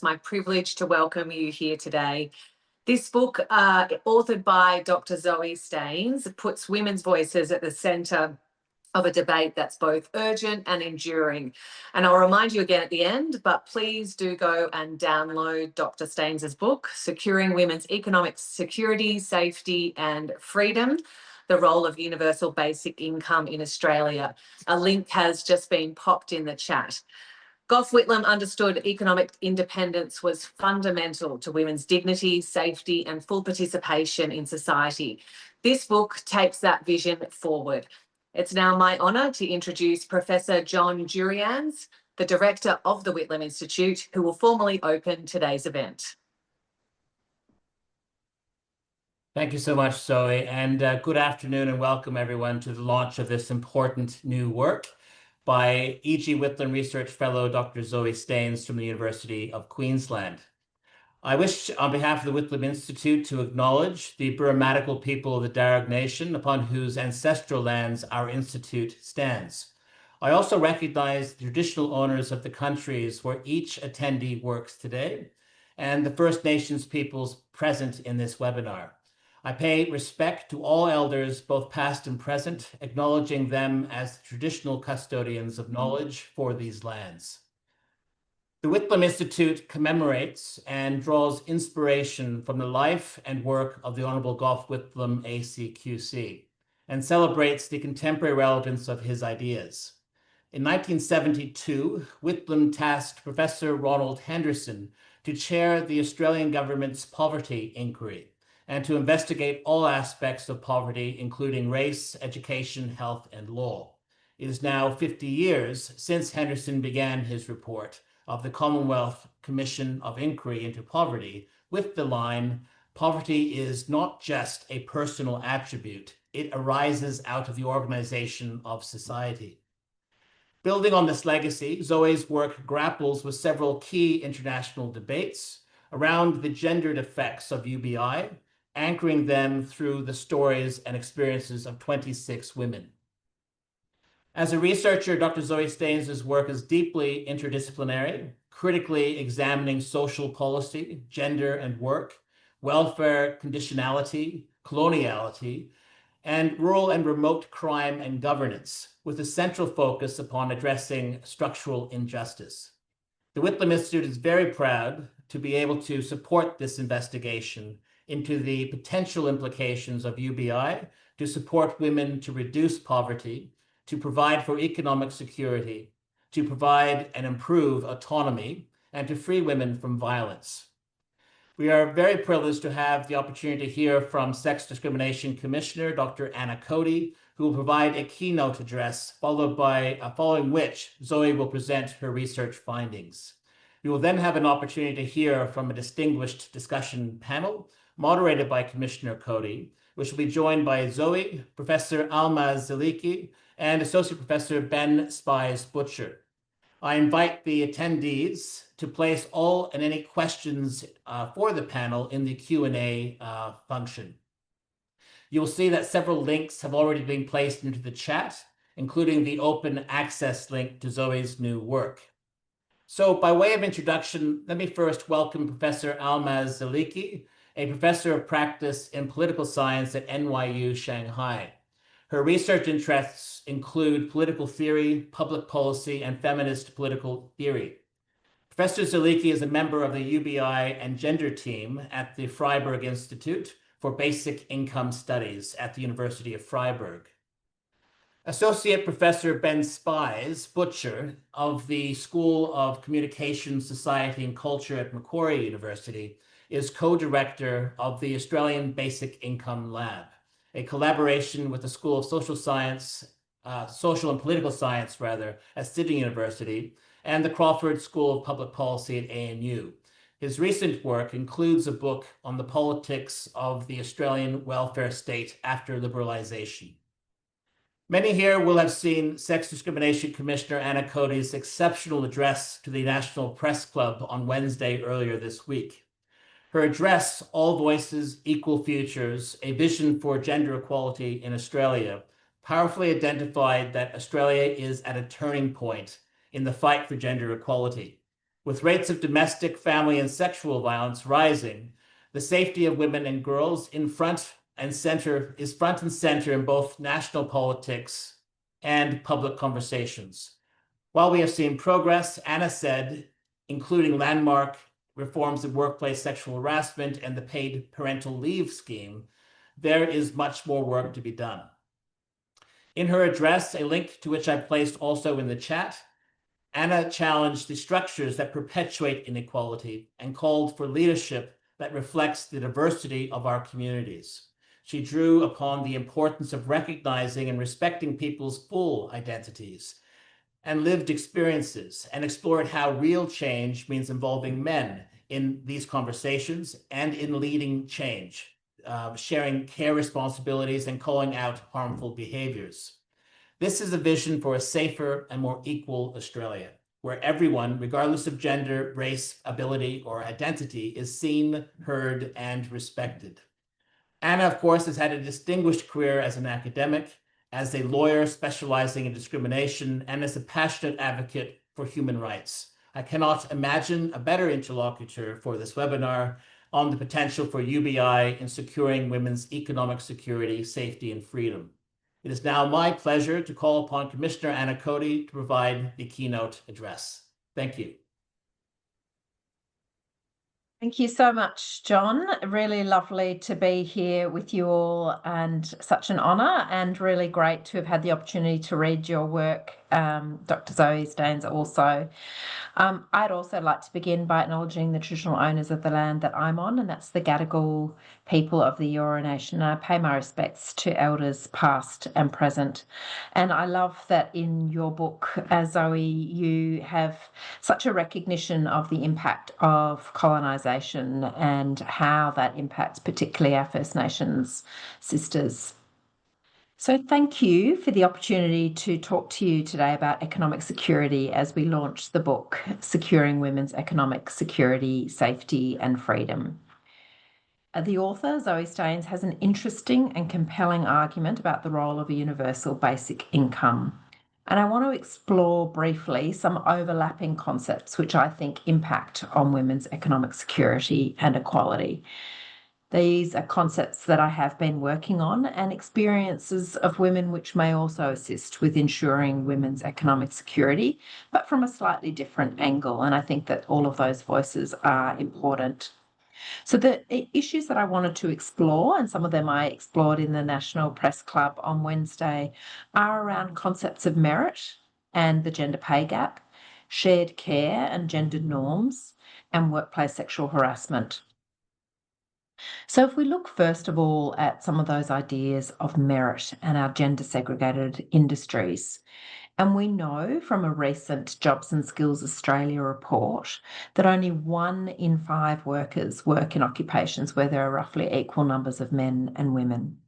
It's my privilege to welcome you here today. This book, authored by Dr. Zoe Staines, puts women's voices at the centre of a debate that's both urgent and enduring. And I'll remind you again at the end, but please do go and download Dr. Staines' book, Securing Women's Economic Security, Safety and Freedom, the Role of Universal Basic Income in Australia. A link has just been popped in the chat. Gough Whitlam understood economic independence was fundamental to women's dignity, safety and full participation in society. This book takes that vision forward. It's now my honour to introduce Professor John Jurians, the Director of the Whitlam Institute, who will formally open today's event. Thank you so much, Zoe, and good afternoon and welcome everyone to the launch of this important new work by E.G. Whitlam Research Fellow Dr. Zoe Staines from the University of Queensland. I wish, on behalf of the Whitlam Institute, to acknowledge the Burmadical people of the Darug Nation, upon whose ancestral lands our institute stands. I also recognize the traditional owners of the countries where each attendee works today, and the First Nations peoples present in this webinar. I pay respect to all elders, both past and present, acknowledging them as the traditional custodians of knowledge for these lands. The Whitlam Institute commemorates and draws inspiration from the life and work of the Honourable Gough Whitlam ACQC and celebrates the contemporary relevance of his ideas. In 1972, Whitlam tasked Professor Ronald Henderson to chair the Australian government's poverty inquiry and to investigate all aspects of poverty, including race, education, health, and law. It is now 50 years since Henderson began his report of the Commonwealth Commission of Inquiry into Poverty with the line, "Poverty is not just a personal attribute, it arises out of the organization of society." Building on this legacy, Zoe's work grapples with several key international debates around the gendered effects of UBI, anchoring them through the stories and experiences of 26 women. As a researcher, Dr. Zoe Staines' work is deeply interdisciplinary, critically examining social policy, gender and work, welfare conditionality, coloniality, and rural and remote crime and governance, with a central focus upon addressing structural injustice. The Whitlam Institute is very proud to be able to support this investigation into the potential implications of UBI to support women to reduce poverty, to provide for economic security, to provide and improve autonomy, and to free women from violence. We are very privileged to have the opportunity to hear from Sex Discrimination Commissioner Dr. Cody, who will provide a keynote address, following which Zoe will present her research findings. We will then have an opportunity to hear from a distinguished discussion panel moderated by Commissioner Cody, which will be joined by Zoe, Professor Almaz Zaliki, and Associate Professor Ben Spies-Butcher. I invite the attendees to place all and any questions for the panel in the Q&A function. You'll see that several links have already been placed into the chat, including the open access link to Zoe's new work. So by way of introduction, let me first welcome Professor Almaz Zaliki, a professor of practice in political science at NYU Shanghai. Her research interests include political theory, public policy, and feminist political theory. Professor Zaliki is a member of the UBI and gender team at the Freiburg Institute for Basic Income Studies at the University of Freiburg. Associate Professor Ben Spies-Butcher of the School of Communication, Society and Culture at Macquarie University is co-director of the Australian Basic Income Lab, a collaboration with the School of Social and Political Science, at Sydney University, and the Crawford School of Public Policy at ANU. His recent work includes a book on the politics of the Australian welfare state after liberalisation. Many here will have seen Sex Discrimination Commissioner Cody's exceptional address to the National Press Club on Wednesday earlier this week. Her address, All Voices, Equal Futures, a Vision for Gender Equality in Australia, powerfully identified that Australia is at a turning point in the fight for gender equality. With rates of domestic, family, and sexual violence rising, the safety of women and girls is front and center in both national politics and public conversations. While we have seen progress, Anna said, including landmark reforms of workplace sexual harassment and the paid parental leave scheme, there is much more work to be done. In her address, a link to which I placed also in the chat, Anna challenged the structures that perpetuate inequality and called for leadership that reflects the diversity of our communities. She drew upon the importance of recognizing and respecting people's full identities and lived experiences, and explored how real change means involving men in these conversations and in leading change, sharing care responsibilities and calling out harmful behaviors. This is a vision for a safer and more equal Australia, where everyone, regardless of gender, race, ability, or identity, is seen, heard, and respected. Anna, of course, has had a distinguished career as an academic, as a lawyer specializing in discrimination, and as a passionate advocate for human rights. I cannot imagine a better interlocutor for this webinar on the potential for UBI in securing women's economic security, safety, and freedom. It is now my pleasure to call upon Commissioner Anna Cody to provide the keynote address. Thank you. Thank you so much, John. Really lovely to be here with you all, and such an honour, and really great to have had the opportunity to read your work, Dr. Zoe Staines also. I'd also like to begin by acknowledging the traditional owners of the land that I'm on, and that's the Gadigal people of the Eora Nation. I pay my respects to elders past and present. And I love that in your book, Zoe, you have such a recognition of the impact of colonisation and how that impacts particularly our First Nations sisters. So thank you for the opportunity to talk to you today about economic security as we launch the book, Securing Women's Economic Security, Safety and Freedom. The author, Zoe Staines, has an interesting and compelling argument about the role of a universal basic income. And I want to explore briefly some overlapping concepts which I think impact on women's economic security and equality. These are concepts that I have been working on, and experiences of women which may also assist with ensuring women's economic security, but from a slightly different angle. And I think that all of those voices are important. So the issues that I wanted to explore, and some of them I explored in the National Press Club on Wednesday, are around concepts of merit and the gender pay gap, shared care and gendered norms, and workplace sexual harassment. So if we look first of all at some of those ideas of merit and our gender segregated industries, and we know from a recent Jobs and Skills Australia report that only 1 in 5 workers work in occupations where there are roughly equal numbers of men and women.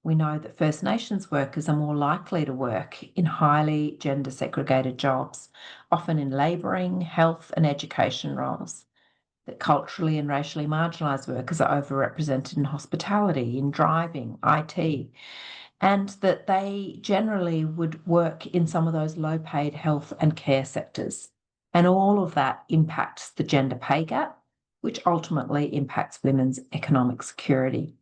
We know that First Nations workers are more likely to work in highly gender segregated jobs, often in labouring, health and education roles. That culturally and racially marginalised workers are overrepresented in hospitality, in driving, IT, and that they generally would work in some of those low-paid health and care sectors. And all of that impacts the gender pay gap, which ultimately impacts women's economic security.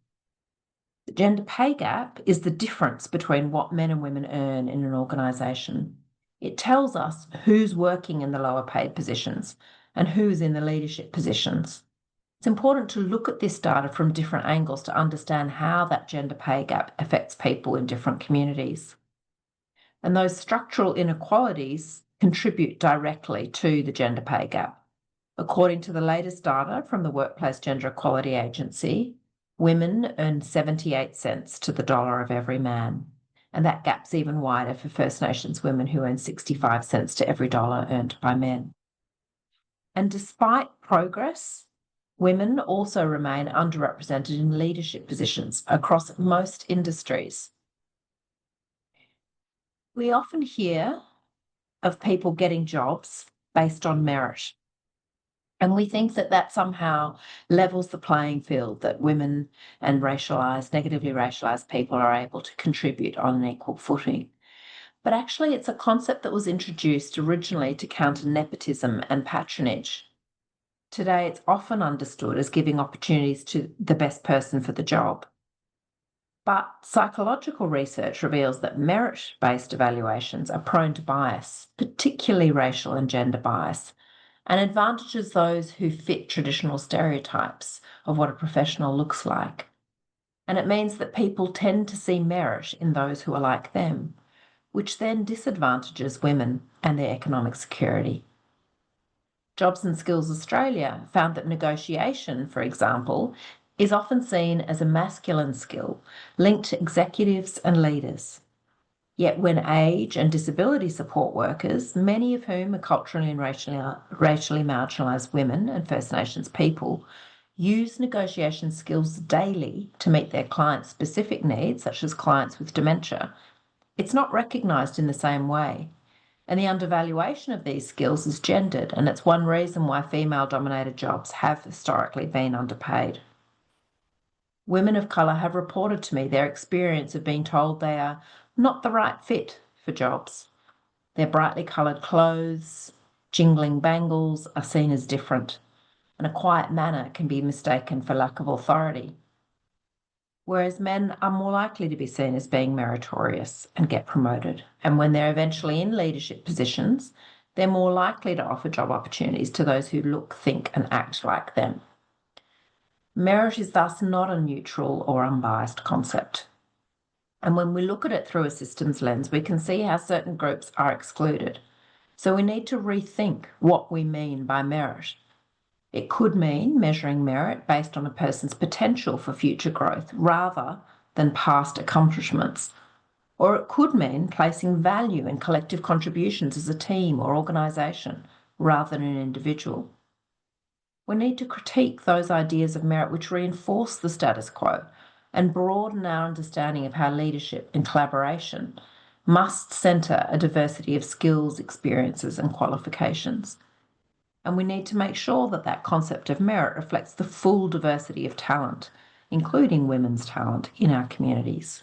The gender pay gap is the difference between what men and women earn in an organisation. It tells us who's working in the lower paid positions and who's in the leadership positions. It's important to look at this data from different angles to understand how that gender pay gap affects people in different communities. And those structural inequalities contribute directly to the gender pay gap. According to the latest data from the Workplace Gender Equality Agency, women earn 78 cents to the dollar of every man. And that gap's even wider for First Nations women who earn 65 cents to every dollar earned by men. And despite progress, women also remain underrepresented in leadership positions across most industries. We often hear of people getting jobs based on merit. And we think that that somehow levels the playing field, that women and negatively racialised people are able to contribute on an equal footing. But actually, it's a concept that was introduced originally to counter nepotism and patronage. Today, it's often understood as giving opportunities to the best person for the job. But psychological research reveals that merit-based evaluations are prone to bias, particularly racial and gender bias, and advantages those who fit traditional stereotypes of what a professional looks like. And it means that people tend to see merit in those who are like them, which then disadvantages women and their economic security. Jobs and Skills Australia found that negotiation, for example, is often seen as a masculine skill linked to executives and leaders. Yet when age and disability support workers, many of whom are culturally and racially marginalised women and First Nations people, use negotiation skills daily to meet their clients' specific needs, such as clients with dementia, it's not recognised in the same way. And the undervaluation of these skills is gendered, and it's one reason why female-dominated jobs have historically been underpaid. Women of colour have reported to me their experience of being told they are not the right fit for jobs. Their brightly coloured clothes, jingling bangles are seen as different, and a quiet manner can be mistaken for lack of authority. Whereas men are more likely to be seen as being meritorious and get promoted. And when they're eventually in leadership positions, they're more likely to offer job opportunities to those who look, think, and act like them. Merit is thus not a neutral or unbiased concept. And when we look at it through a systems lens, we can see how certain groups are excluded. So we need to rethink what we mean by merit. It could mean measuring merit based on a person's potential for future growth rather than past accomplishments. Or it could mean placing value in collective contributions as a team or organisation rather than an individual. We need to critique those ideas of merit which reinforce the status quo and broaden our understanding of how leadership and collaboration must centre a diversity of skills, experiences and qualifications. And we need to make sure that that concept of merit reflects the full diversity of talent, including women's talent in our communities.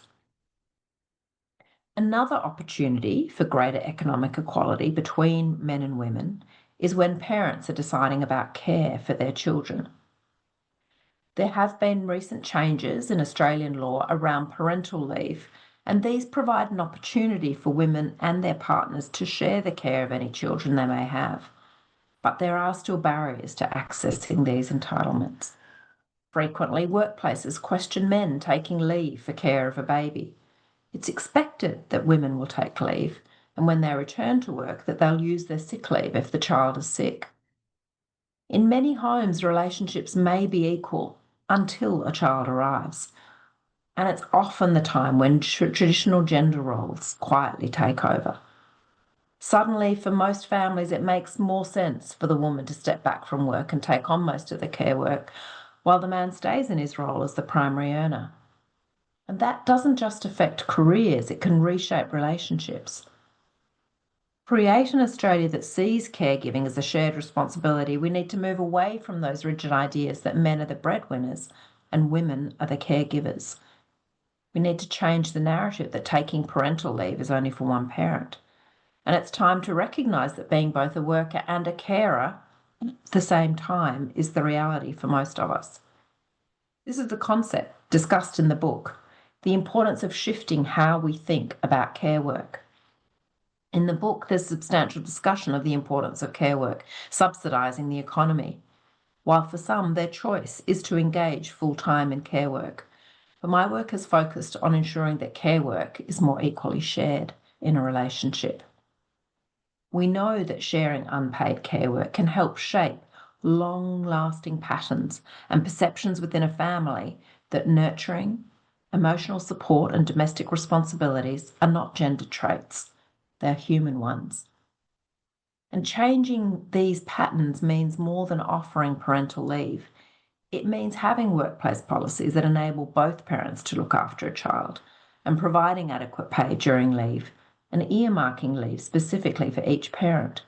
Another opportunity for greater economic equality between men and women is when parents are deciding about care for their children. There have been recent changes in Australian law around parental leave, and these provide an opportunity for women and their partners to share the care of any children they may have. But there are still barriers to accessing these entitlements. Frequently, workplaces question men taking leave for care of a baby. It's expected that women will take leave, and when they return to work, that they'll use their sick leave if the child is sick. In many homes, relationships may be equal until a child arrives, and it's often the time when traditional gender roles quietly take over. Suddenly, for most families, it makes more sense for the woman to step back from work and take on most of the care work, while the man stays in his role as the primary earner. And that doesn't just affect careers, it can reshape relationships. Create an Australia that sees caregiving as a shared responsibility, we need to move away from those rigid ideas that men are the breadwinners and women are the caregivers. We need to change the narrative that taking parental leave is only for one parent. And it's time to recognise that being both a worker and a carer at the same time is the reality for most of us. This is the concept discussed in the book, the importance of shifting how we think about care work. In the book, there's substantial discussion of the importance of care work, subsidising the economy, while for some their choice is to engage full-time in care work. But my work has focused on ensuring that care work is more equally shared in a relationship. We know that sharing unpaid care work can help shape long-lasting patterns and perceptions within a family that nurturing, emotional support and domestic responsibilities are not gender traits, they're human ones. And changing these patterns means more than offering parental leave. It means having workplace policies that enable both parents to look after a child and providing adequate pay during leave and earmarking leave specifically for each parent,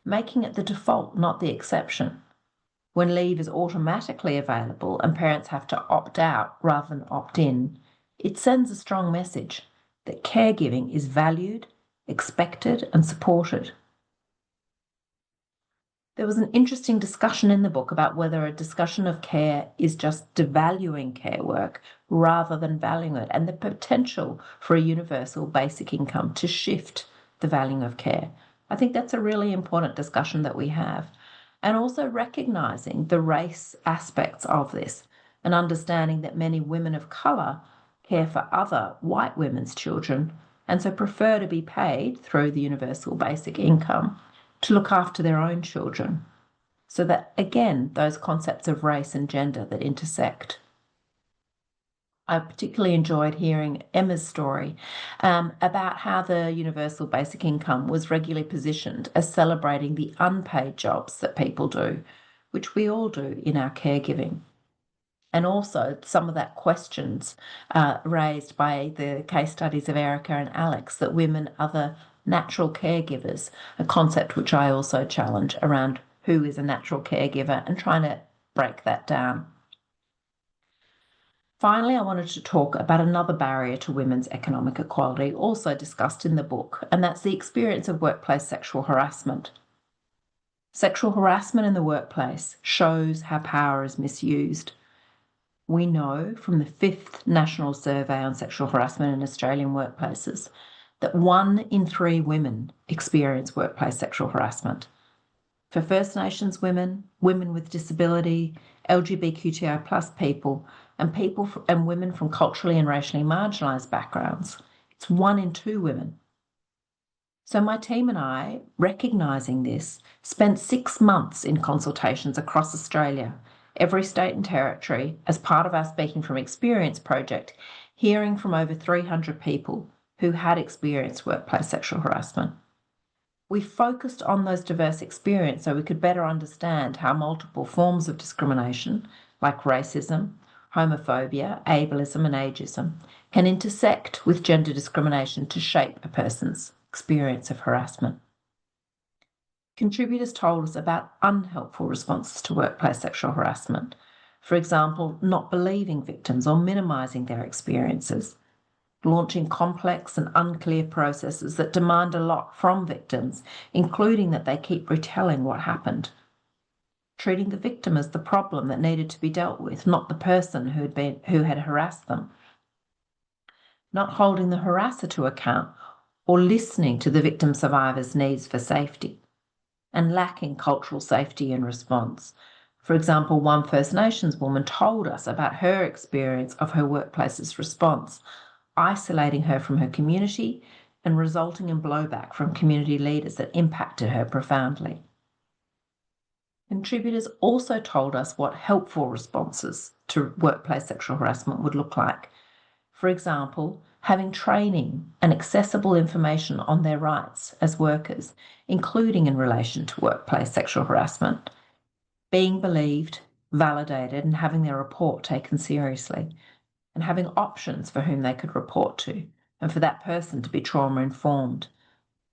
making it the default, not the exception. When leave is automatically available and parents have to opt out rather than opt in, it sends a strong message that caregiving is valued expected and supported. There was an interesting discussion in the book about whether a discussion of care is just devaluing care work rather than valuing it, and the potential for a universal basic income to shift the valuing of care. I think that's a really important discussion that we have. And also recognizing the race aspects of this and understanding that many women of colour care for other white women's children and so prefer to be paid through the universal basic income to look after their own children. So that, again, those concepts of race and gender that intersect. I particularly enjoyed hearing Emma's story about how the universal basic income was regularly positioned as celebrating the unpaid jobs that people do, which we all do in our caregiving. And also some of that questions raised by the case studies of Erica and Alex, that women are the natural caregivers, a concept which I also challenge around who is a natural caregiver and trying to break that down. Finally, I wanted to talk about another barrier to women's economic equality, also discussed in the book, and that's the experience of workplace sexual harassment. Sexual harassment in the workplace shows how power is misused. We know from the 5th National Survey on Sexual Harassment in Australian Workplaces that 1 in 3 women experience workplace sexual harassment. For First Nations women, women with disability, LGBTQI plus people, and women from culturally and racially marginalised backgrounds, it's 1 in 2 women. So my team and I, recognising this, spent 6 months in consultations across Australia, every state and territory, as part of our Speaking from Experience project, hearing from over 300 people who had experienced workplace sexual harassment. We focused on those diverse experiences so we could better understand how multiple forms of discrimination, like racism, homophobia, ableism and ageism, can intersect with gender discrimination to shape a person's experience of harassment. Contributors told us about unhelpful responses to workplace sexual harassment. For example, not believing victims or minimising their experiences, launching complex and unclear processes that demand a lot from victims, including that they keep retelling what happened, treating the victim as the problem that needed to be dealt with, not the person who had harassed them, not holding the harasser to account or listening to the victim survivor's needs for safety, and lacking cultural safety in response. For example, one First Nations woman told us about her experience of her workplace's response, isolating her from her community and resulting in blowback from community leaders that impacted her profoundly. Contributors also told us what helpful responses to workplace sexual harassment would look like. For example, having training and accessible information on their rights as workers, including in relation to workplace sexual harassment, being believed, validated, and having their report taken seriously, and having options for whom they could report to, and for that person to be trauma-informed,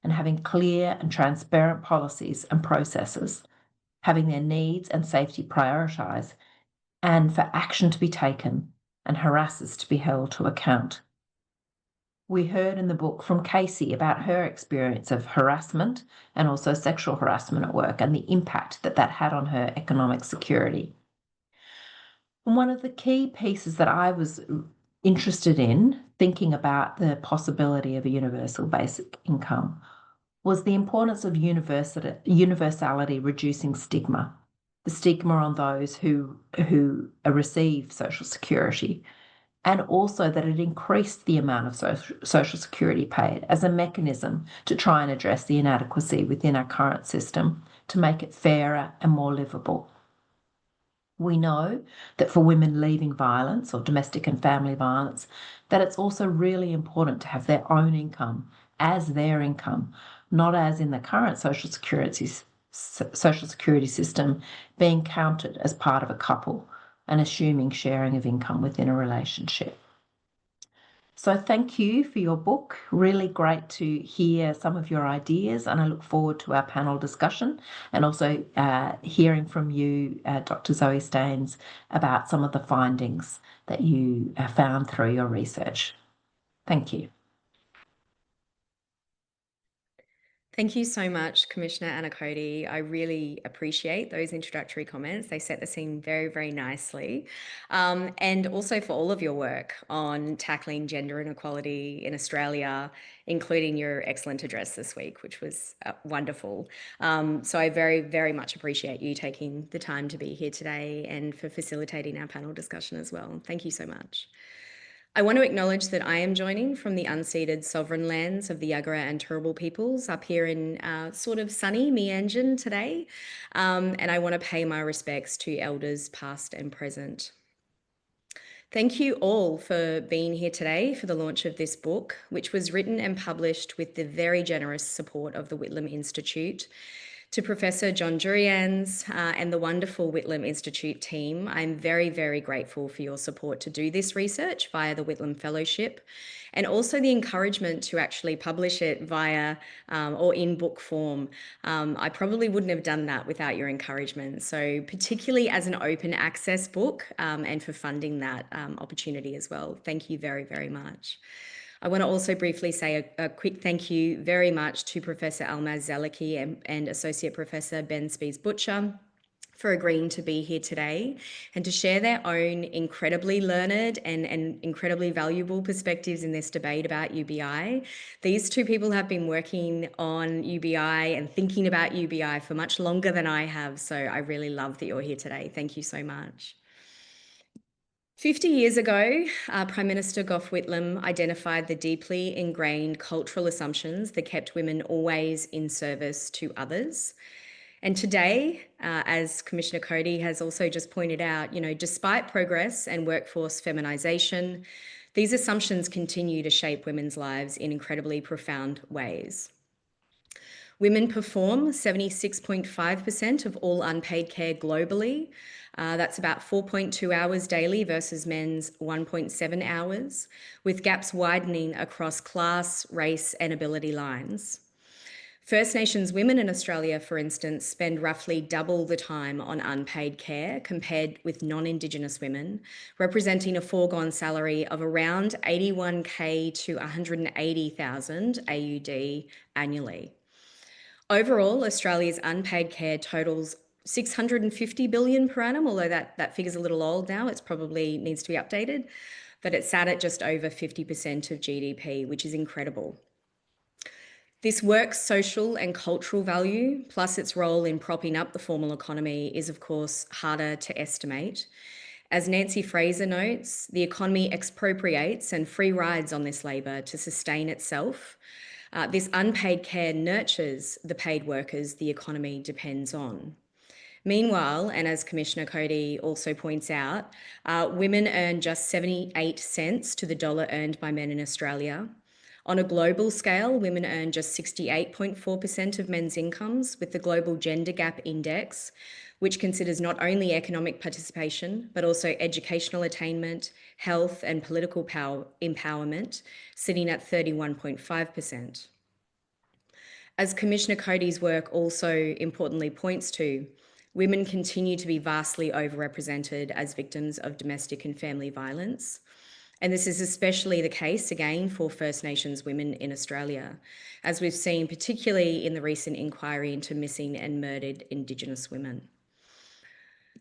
and having clear and transparent policies and processes, having their needs and safety prioritised, and for action to be taken and harassers to be held to account. We heard in the book from Casey about her experience of harassment and also sexual harassment at work and the impact that that had on her economic security. And one of the key pieces that I was interested in thinking about the possibility of a universal basic income was the importance of universality reducing stigma, the stigma on those who receive social security, and also that it increased the amount of social security paid as a mechanism to try and address the inadequacy within our current system to make it fairer and more livable. We know that for women leaving violence or domestic and family violence, that it's also really important to have their own income as their income, not as in the current social security system being counted as part of a couple and assuming sharing of income within a relationship. So thank you for your book. Really great to hear some of your ideas, and I look forward to our panel discussion and also hearing from you, Dr. Zoe Staines, about some of the findings that you found through your research. Thank you. Thank you so much, Commissioner Anna Cody. I really appreciate those introductory comments. They set the scene very, very nicely. And also for all of your work on tackling gender inequality in Australia, including your excellent address this week, which was wonderful. So I very, very much appreciate you taking the time to be here today and for facilitating our panel discussion as well. Thank you so much. I want to acknowledge that I am joining from the unceded sovereign lands of the Yagara and Turrbal peoples up here in sort of sunny Meanjin today, and I want to pay my respects to elders past and present. Thank you all for being here today for the launch of this book, which was written and published with the very generous support of the Whitlam Institute. To Professor John Jurians and the wonderful Whitlam Institute team, I'm very, very grateful for your support to do this research via the Whitlam Fellowship, and also the encouragement to actually publish it via or in book form. I probably wouldn't have done that without your encouragement. So particularly as an open access book and for funding that opportunity as well. Thank you very, very much. I want to also briefly say a quick thank you very much to Professor Almaz Zalaki and Associate Professor Ben Spies-Butcher for agreeing to be here today and to share their own incredibly learned and incredibly valuable perspectives in this debate about UBI. These two people have been working on UBI and thinking about UBI for much longer than I have, so I really love that you're here today. Thank you so much. 50 years ago, Prime Minister Gough Whitlam identified the deeply ingrained cultural assumptions that kept women always in service to others. And today, as Commissioner Cody has also just pointed out, despite progress and workforce feminisation, these assumptions continue to shape women's lives in incredibly profound ways. Women perform 76.5% of all unpaid care globally. That's about 4.2 hours daily versus men's 1.7 hours, with gaps widening across class, race, and ability lines. First Nations women in Australia, for instance, spend roughly double the time on unpaid care compared with non-Indigenous women, representing a foregone salary of around 81K to 180,000 AUD annually. Overall, Australia's unpaid care totals 650 billion per annum, although that figure's a little old now, it probably needs to be updated, but it's sat at just over 50% of GDP, which is incredible. This work's social and cultural value, plus its role in propping up the formal economy, is of course harder to estimate. As Nancy Fraser notes, the economy expropriates and free rides on this labour to sustain itself. This unpaid care nurtures the paid workers the economy depends on. Meanwhile, and as Commissioner Cody also points out, women earn just 78 cents to the dollar earned by men in Australia. On a global scale, women earn just 68.4% of men's incomes, with the Global Gender Gap Index, which considers not only economic participation, but also educational attainment, health, and political empowerment, sitting at 31.5%. As Commissioner Cody's work also importantly points to, women continue to be vastly overrepresented as victims of domestic and family violence. And this is especially the case, again, for First Nations women in Australia, as we've seen particularly in the recent inquiry into missing and murdered Indigenous women.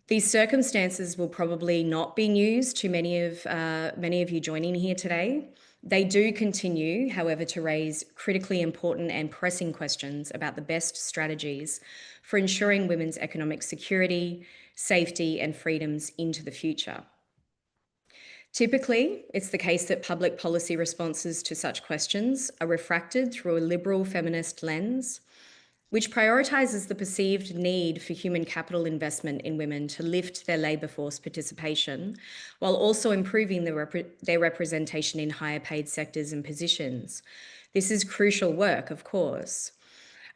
These circumstances will probably not be news to many of you joining here today. They do continue, however, to raise critically important and pressing questions about the best strategies for ensuring women's economic security, safety, and freedoms into the future. Typically, it's the case that public policy responses to such questions are refracted through a liberal feminist lens, which prioritises the perceived need for human capital investment in women to lift their labour force participation, while also improving their representation in higher paid sectors and positions. This is crucial work, of course.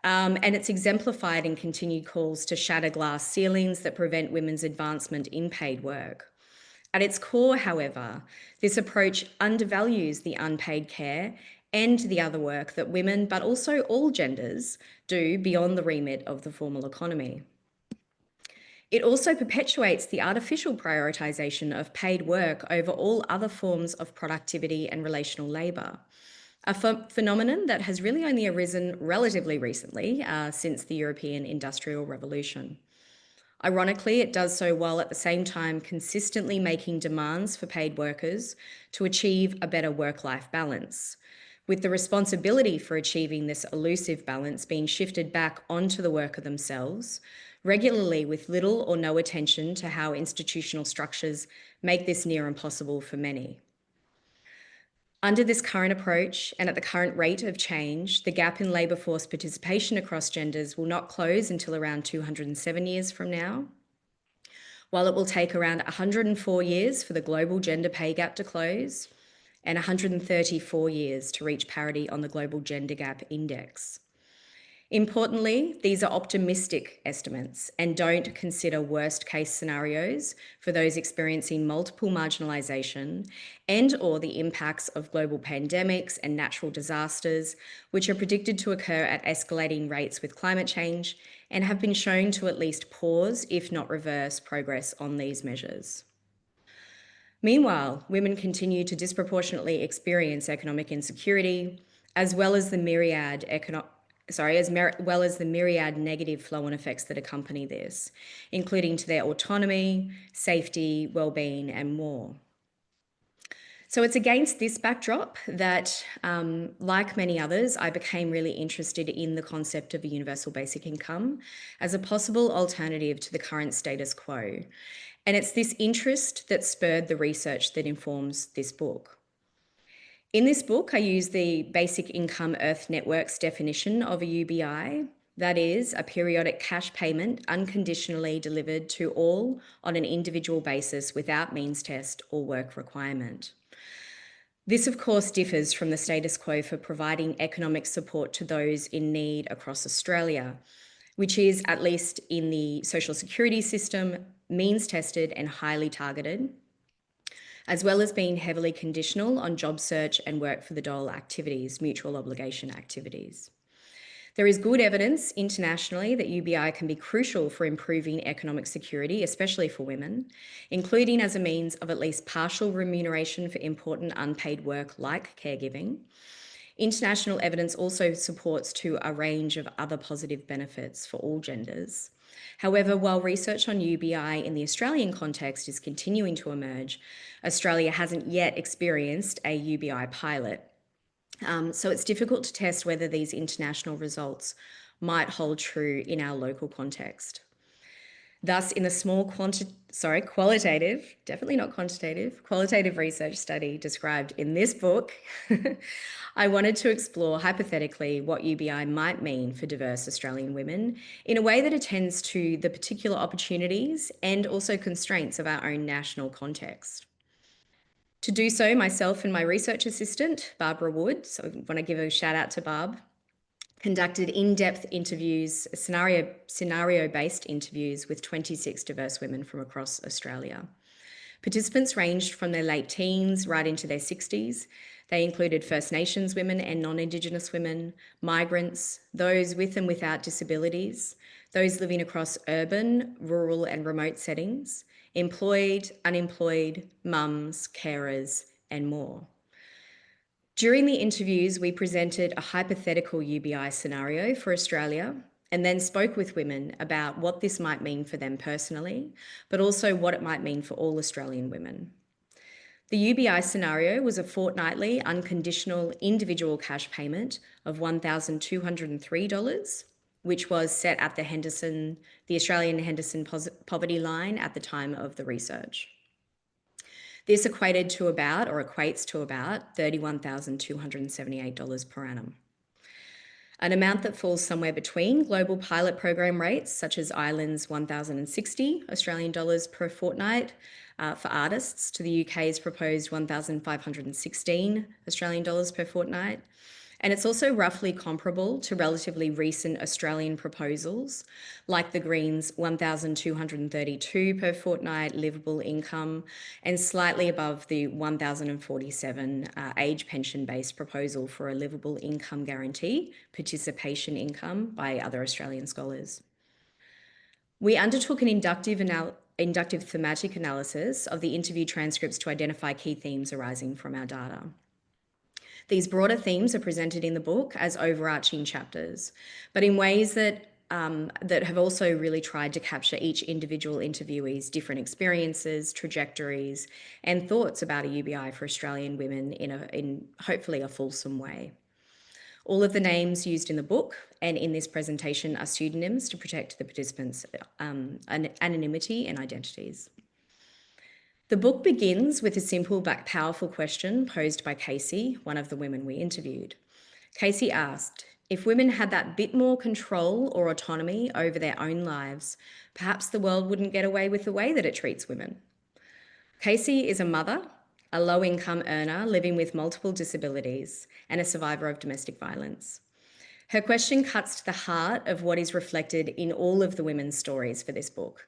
And it's exemplified in continued calls to shatter glass ceilings that prevent women's advancement in paid work. At its core, however, this approach undervalues the unpaid care and the other work that women, but also all genders, do beyond the remit of the formal economy. It also perpetuates the artificial prioritisation of paid work over all other forms of productivity and relational labour. a phenomenon that has really only arisen relatively recently since the European Industrial Revolution. Ironically, it does so while at the same time consistently making demands for paid workers to achieve a better work-life balance, with the responsibility for achieving this elusive balance being shifted back onto the worker themselves, regularly with little or no attention to how institutional structures make this near impossible for many. Under this current approach and at the current rate of change, the gap in labour force participation across genders will not close until around 207 years from now, while it will take around 104 years for the global gender pay gap to close and 134 years to reach parity on the Global Gender Gap Index. Importantly, these are optimistic estimates and don't consider worst-case scenarios for those experiencing multiple marginalisation and/or the impacts of global pandemics and natural disasters, which are predicted to occur at escalating rates with climate change and have been shown to at least pause, if not reverse, progress on these measures. Meanwhile, women continue to disproportionately experience economic insecurity, as well as the myriad negative flow-on effects that accompany this, including to their autonomy, safety, well-being, and more. So it's against this backdrop that, like many others, I became really interested in the concept of a universal basic income as a possible alternative to the current status quo. And it's this interest that spurred the research that informs this book. In this book, I use the Basic Income Earth Network's definition of a UBI, that is, a periodic cash payment unconditionally delivered to all on an individual basis without means test or work requirement. This, of course, differs from the status quo for providing economic support to those in need across Australia, which is, at least in the social security system, means tested and highly targeted, as well as being heavily conditional on job search and work for the dole activities, mutual obligation activities. There is good evidence internationally that UBI can be crucial for improving economic security, especially for women, including as a means of at least partial remuneration for important unpaid work like caregiving. International evidence also supports to a range of other positive benefits for all genders. However, while research on UBI in the Australian context is continuing to emerge, Australia hasn't yet experienced a UBI pilot. So it's difficult to test whether these international results might hold true in our local context. Thus, in the small qualitative, definitely not quantitative, qualitative research study described in this book, I wanted to explore hypothetically what UBI might mean for diverse Australian women in a way that attends to the particular opportunities and also constraints of our own national context. To do so, myself and my research assistant, Barbara Wood, so I want to give a shout out to Barb, conducted in-depth interviews, scenario-based interviews with 26 diverse women from across Australia. Participants ranged from their late teens right into their 60s. They included First Nations women and non-Indigenous women, migrants, those with and without disabilities, those living across urban, rural and remote settings, employed, unemployed, mums, carers, and more. During the interviews, we presented a hypothetical UBI scenario for Australia and then spoke with women about what this might mean for them personally, but also what it might mean for all Australian women. The UBI scenario was a fortnightly, unconditional, individual cash payment of $1,203, which was set at the Australian Henderson poverty line at the time of the research. This equates to about $31,278 per annum. An amount that falls somewhere between global pilot program rates, such as Ireland's 1,060 Australian dollars per fortnight for artists, to the UK's proposed 1,516 Australian dollars per fortnight. And it's also roughly comparable to relatively recent Australian proposals, like the Greens' 1,232 per fortnight livable income, and slightly above the 1,047 age pension-based proposal for a livable income guarantee, participation income, by other Australian scholars. We undertook an inductive thematic analysis of the interview transcripts to identify key themes arising from our data. These broader themes are presented in the book as overarching chapters, but in ways that have also really tried to capture each individual interviewee's different experiences, trajectories, and thoughts about a UBI for Australian women in hopefully a fulsome way. All of the names used in the book and in this presentation are pseudonyms to protect the participants' anonymity and identities. The book begins with a simple but powerful question posed by Casey, one of the women we interviewed. Casey asked, if women had that bit more control or autonomy over their own lives, perhaps the world wouldn't get away with the way that it treats women. Casey is a mother, a low-income earner living with multiple disabilities, and a survivor of domestic violence. Her question cuts to the heart of what is reflected in all of the women's stories for this book.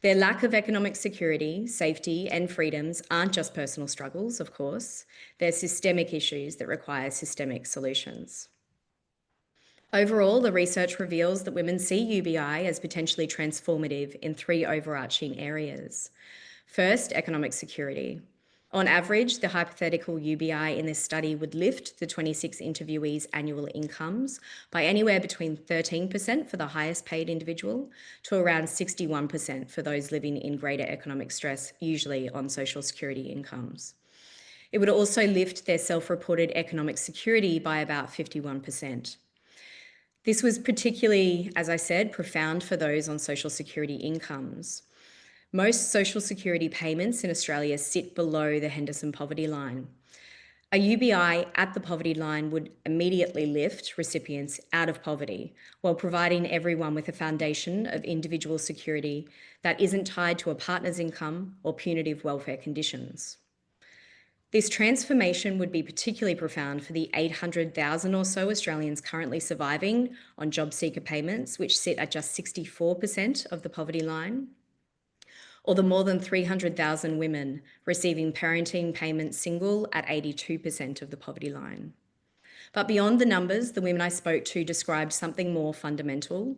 Their lack of economic security, safety, and freedoms aren't just personal struggles, of course. They're systemic issues that require systemic solutions. Overall, the research reveals that women see UBI as potentially transformative in 3 overarching areas. First, economic security. On average, the hypothetical UBI in this study would lift the 26 interviewees' annual incomes by anywhere between 13% for the highest paid individual to around 61% for those living in greater economic stress, usually on social security incomes. It would also lift their self-reported economic security by about 51%. This was particularly, as I said, profound for those on social security incomes. Most social security payments in Australia sit below the Henderson poverty line. A UBI at the poverty line would immediately lift recipients out of poverty while providing everyone with a foundation of individual security that isn't tied to a partner's income or punitive welfare conditions. This transformation would be particularly profound for the 800,000 or so Australians currently surviving on job seeker payments, which sit at just 64% of the poverty line, or the more than 300,000 women receiving parenting payments single at 82% of the poverty line. But beyond the numbers, the women I spoke to described something more fundamental: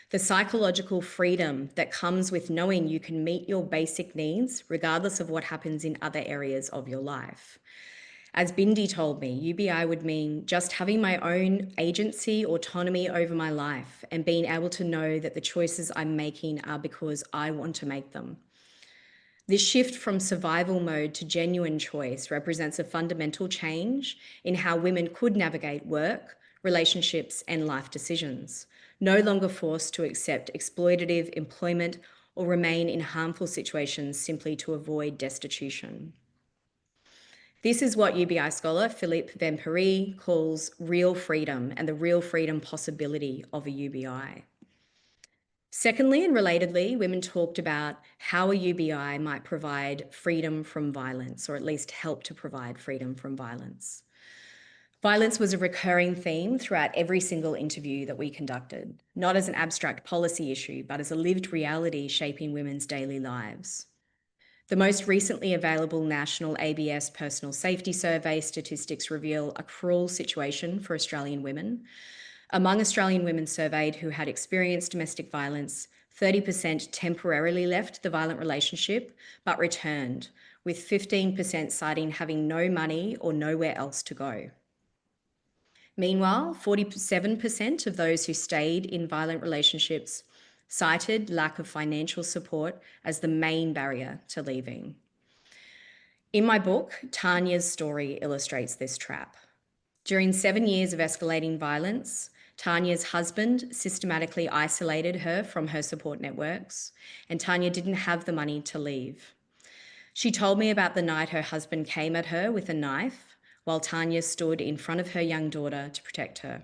the psychological freedom that comes with knowing you can meet your basic needs regardless of what happens in other areas of your life. As Bindi told me, UBI would mean just having my own agency, autonomy over my life, and being able to know that the choices I'm making are because I want to make them. This shift from survival mode to genuine choice represents a fundamental change in how women could navigate work, relationships, and life decisions, no longer forced to accept exploitative employment or remain in harmful situations simply to avoid destitution. This is what UBI scholar Philippe Van Paris calls real freedom and the real freedom possibility of a UBI. Secondly, and relatedly, women talked about how a UBI might provide freedom from violence, or at least help to provide freedom from violence. Violence was a recurring theme throughout every single interview that we conducted, not as an abstract policy issue, but as a lived reality shaping women's daily lives. The most recently available national ABS personal safety survey statistics reveal a cruel situation for Australian women. Among Australian women surveyed who had experienced domestic violence, 30% temporarily left the violent relationship but returned, with 15% citing having no money or nowhere else to go. Meanwhile, 47% of those who stayed in violent relationships cited lack of financial support as the main barrier to leaving. In my book, Tanya's story illustrates this trap. During 7 years of escalating violence, Tanya's husband systematically isolated her from her support networks, and Tanya didn't have the money to leave. She told me about the night her husband came at her with a knife while Tanya stood in front of her young daughter to protect her.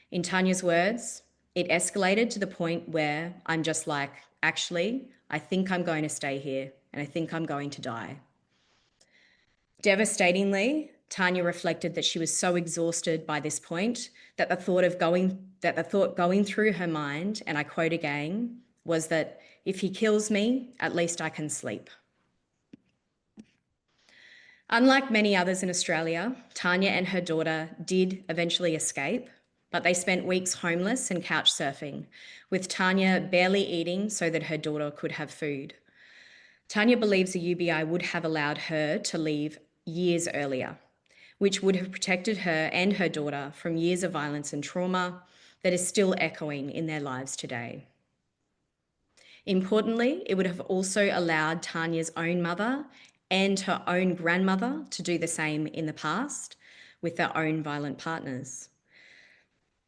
In Tanya's words, it escalated to the point where I'm just like, actually, I think I'm going to stay here and I think I'm going to die. Devastatingly, Tanya reflected that she was so exhausted by this point that the thought going through her mind, and I quote again, was that if he kills me, at least I can sleep. Unlike many others in Australia, Tanya and her daughter did eventually escape, but they spent weeks homeless and couch surfing, with Tanya barely eating so that her daughter could have food. Tanya believes a UBI would have allowed her to leave years earlier. which would have protected her and her daughter from years of violence and trauma that is still echoing in their lives today. Importantly, it would have also allowed Tanya's own mother and her own grandmother to do the same in the past with their own violent partners.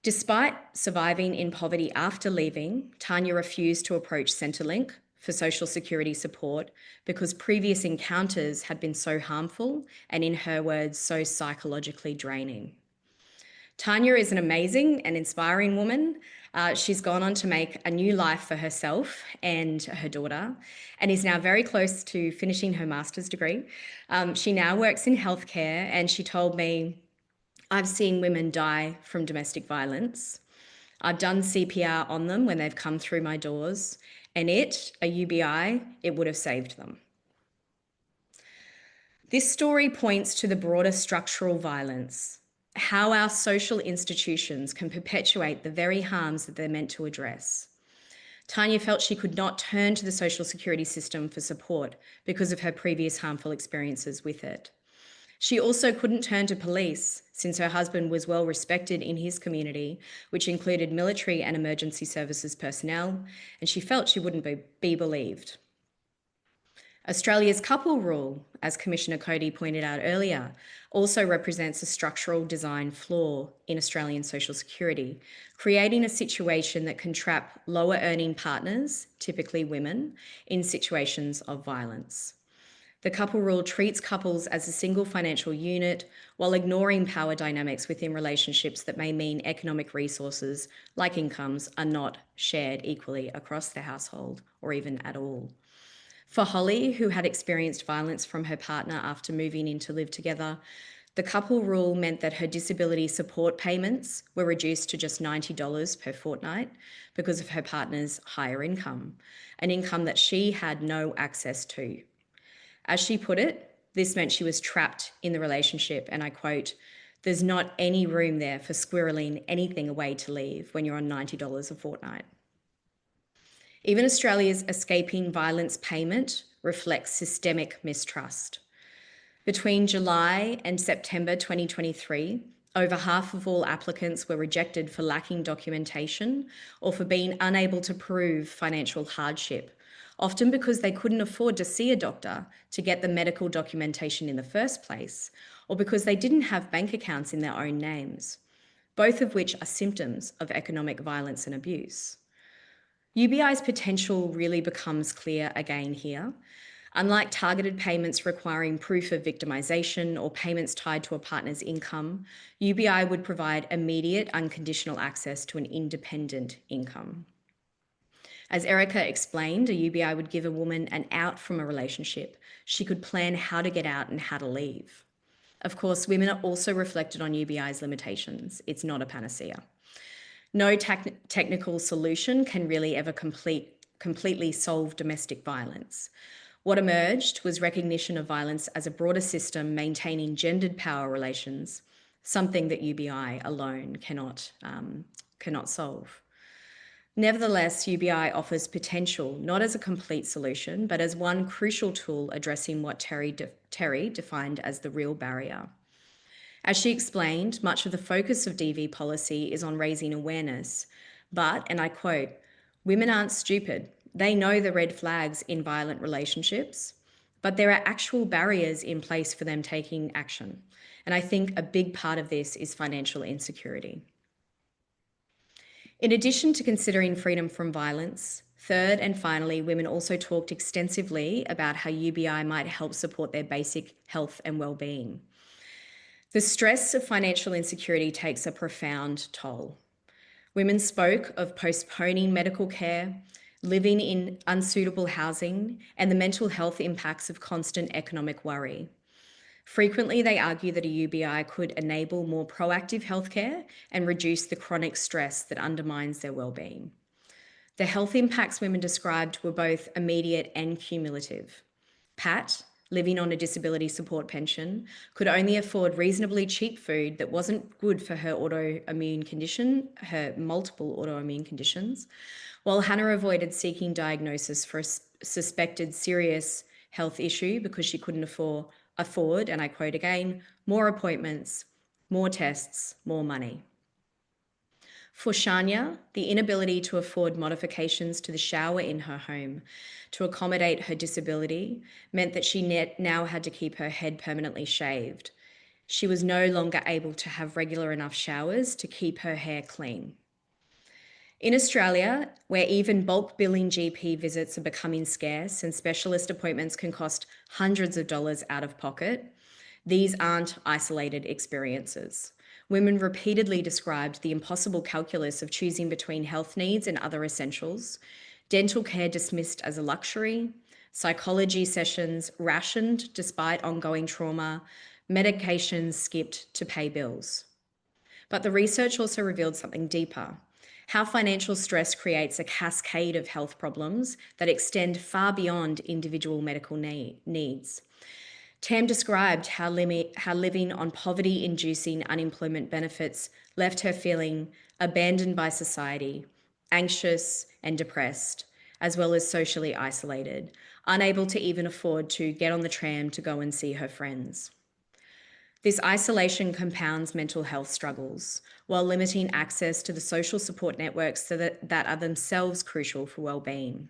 Despite surviving in poverty after leaving, Tanya refused to approach Centrelink for Social Security support because previous encounters had been so harmful and, in her words, so psychologically draining. Tanya is an amazing and inspiring woman. She's gone on to make a new life for herself and her daughter, and is now very close to finishing her master's degree. She now works in healthcare, and she told me, "I've seen women die from domestic violence. I've done CPR on them when they've come through my doors, and a UBI, it would have saved them." This story points to the broader structural violence, how our social institutions can perpetuate the very harms that they're meant to address. Tanya felt she could not turn to the social security system for support because of her previous harmful experiences with it. She also couldn't turn to police since her husband was well respected in his community, which included military and emergency services personnel, and she felt she wouldn't be believed. Australia's couple rule, as Commissioner Cody pointed out earlier, also represents a structural design flaw in Australian social security, creating a situation that can trap lower earning partners, typically women, in situations of violence. The couple rule treats couples as a single financial unit while ignoring power dynamics within relationships that may mean economic resources, like incomes, are not shared equally across the household or even at all. For Holly, who had experienced violence from her partner after moving in to live together, the couple rule meant that her disability support payments were reduced to just $90 per fortnight because of her partner's higher income, an income that she had no access to. As she put it, this meant she was trapped in the relationship, and I quote, "There's not any room there for squirreling anything away to leave when you're on $90 a fortnight." Even Australia's escaping violence payment reflects systemic mistrust. Between July and September 2023, over half of all applicants were rejected for lacking documentation or for being unable to prove financial hardship, often because they couldn't afford to see a doctor to get the medical documentation in the first place, or because they didn't have bank accounts in their own names, both of which are symptoms of economic violence and abuse. UBI's potential really becomes clear again here. Unlike targeted payments requiring proof of victimisation or payments tied to a partner's income, UBI would provide immediate unconditional access to an independent income. As Erica explained, a UBI would give a woman an out from a relationship. She could plan how to get out and how to leave. Of course, women are also reflected on UBI's limitations. It's not a panacea. No technical solution can really ever completely solve domestic violence. What emerged was recognition of violence as a broader system maintaining gendered power relations, something that UBI alone cannot solve. Nevertheless, UBI offers potential not as a complete solution, but as one crucial tool addressing what Terry defined as the real barrier. As she explained, much of the focus of DV policy is on raising awareness, but, and I quote, "Women aren't stupid. They know the red flags in violent relationships, but there are actual barriers in place for them taking action." And I think a big part of this is financial insecurity. In addition to considering freedom from violence, third and finally, women also talked extensively about how UBI might help support their basic health and well-being. The stress of financial insecurity takes a profound toll. Women spoke of postponing medical care, living in unsuitable housing, and the mental health impacts of constant economic worry. Frequently, they argue that a UBI could enable more proactive healthcare and reduce the chronic stress that undermines their well-being. The health impacts women described were both immediate and cumulative. Pat, living on a disability support pension, could only afford reasonably cheap food that wasn't good for her multiple autoimmune conditions, while Hannah avoided seeking diagnosis for a suspected serious health issue because she couldn't afford, and I quote again, more appointments, more tests, more money. For Shania, the inability to afford modifications to the shower in her home to accommodate her disability meant that she now had to keep her head permanently shaved. She was no longer able to have regular enough showers to keep her hair clean. In Australia, where even bulk billing GP visits are becoming scarce and specialist appointments can cost hundreds of dollars out of pocket, these aren't isolated experiences. Women repeatedly described the impossible calculus of choosing between health needs and other essentials, dental care dismissed as a luxury, psychology sessions rationed despite ongoing trauma, medications skipped to pay bills. But the research also revealed something deeper: how financial stress creates a cascade of health problems that extend far beyond individual medical needs. Tam described how living on poverty-inducing unemployment benefits left her feeling abandoned by society, anxious and depressed, as well as socially isolated, unable to even afford to get on the tram to go and see her friends. This isolation compounds mental health struggles while limiting access to the social support networks that are themselves crucial for well-being.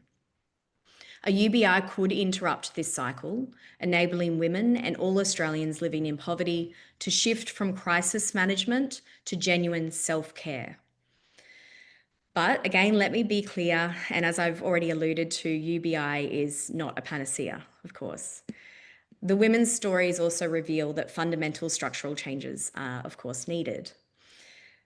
A UBI could interrupt this cycle, enabling women and all Australians living in poverty to shift from crisis management to genuine self-care. But again, let me be clear, and as I've already alluded to, UBI is not a panacea, of course. The women's stories also reveal that fundamental structural changes are, of course, needed.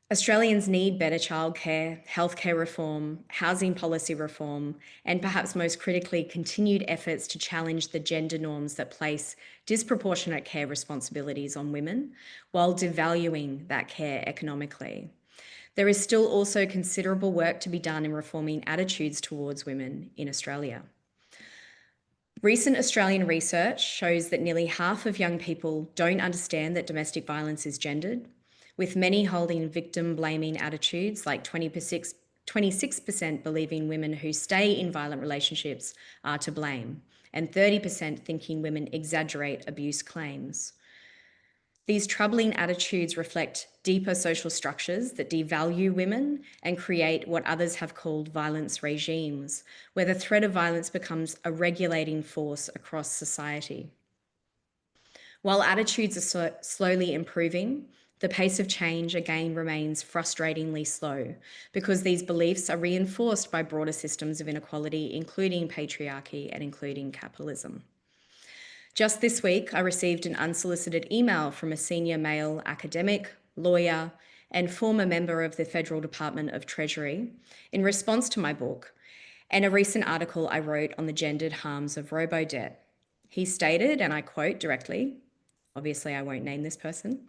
Australians need better childcare, healthcare reform, housing policy reform, and perhaps most critically, continued efforts to challenge the gender norms that place disproportionate care responsibilities on women while devaluing that care economically. There is still also considerable work to be done in reforming attitudes towards women in Australia. Recent Australian research shows that nearly half of young people don't understand that domestic violence is gendered, with many holding victim-blaming attitudes, like 26% believing women who stay in violent relationships are to blame, and 30% thinking women exaggerate abuse claims. These troubling attitudes reflect deeper social structures that devalue women and create what others have called violence regimes, where the threat of violence becomes a regulating force across society. While attitudes are slowly improving, the pace of change again remains frustratingly slow because these beliefs are reinforced by broader systems of inequality, including patriarchy and including capitalism. Just this week, I received an unsolicited email from a senior male academic, lawyer, and former member of the Federal Department of Treasury in response to my book and a recent article I wrote on the gendered harms of robo-debt. He stated, and I quote directly, obviously I won't name this person,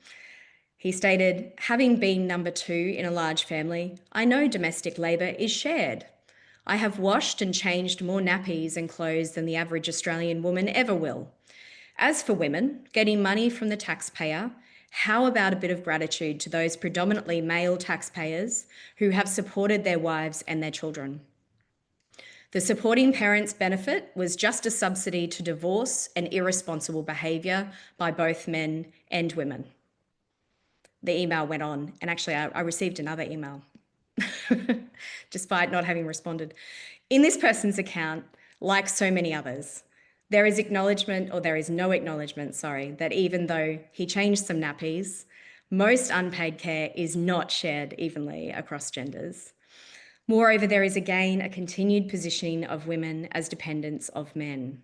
he stated, "Having been number 2 in a large family, I know domestic labour is shared. I have washed and changed more nappies and clothes than the average Australian woman ever will. As for women, getting money from the taxpayer, how about a bit of gratitude to those predominantly male taxpayers who have supported their wives and their children? The supporting parents benefit was just a subsidy to divorce and irresponsible behaviour by both men and women." The email went on, and actually I received another email despite not having responded. In this person's account, like so many others, there is no acknowledgement, that even though he changed some nappies, most unpaid care is not shared evenly across genders. Moreover, there is again a continued positioning of women as dependents of men,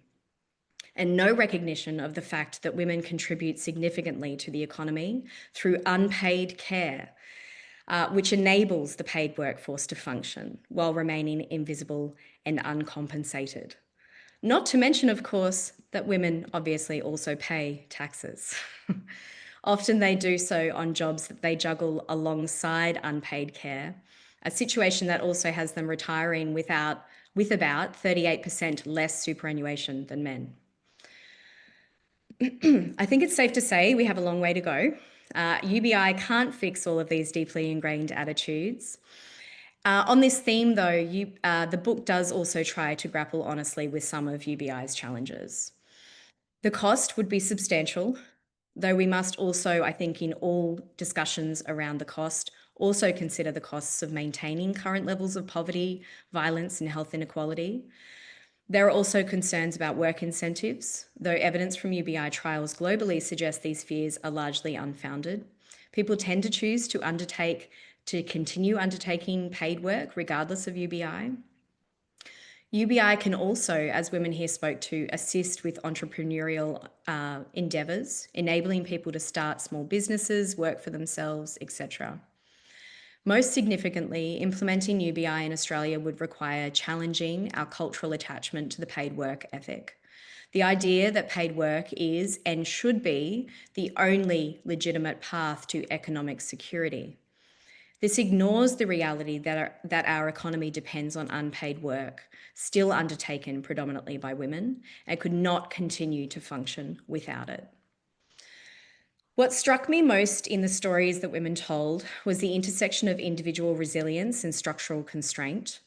and no recognition of the fact that women contribute significantly to the economy through unpaid care, which enables the paid workforce to function while remaining invisible and uncompensated. Not to mention, of course, that women obviously also pay taxes. Often they do so on jobs that they juggle alongside unpaid care, a situation that also has them retiring with about 38% less superannuation than men. I think it's safe to say we have a long way to go. UBI can't fix all of these deeply ingrained attitudes. On this theme, though, the book does also try to grapple honestly with some of UBI's challenges. The cost would be substantial, though we must also, I think, in all discussions around the cost, also consider the costs of maintaining current levels of poverty, violence, and health inequality. There are also concerns about work incentives, though evidence from UBI trials globally suggests these fears are largely unfounded. People tend to choose to continue undertaking paid work regardless of UBI. UBI can also, as women here spoke to, assist with entrepreneurial endeavours, enabling people to start small businesses, work for themselves, etc. Most significantly, implementing UBI in Australia would require challenging our cultural attachment to the paid work ethic. The idea that paid work is and should be the only legitimate path to economic security. This ignores the reality that our economy depends on unpaid work, still undertaken predominantly by women, and could not continue to function without it. What struck me most in the stories that women told was the intersection of individual resilience and structural constraint.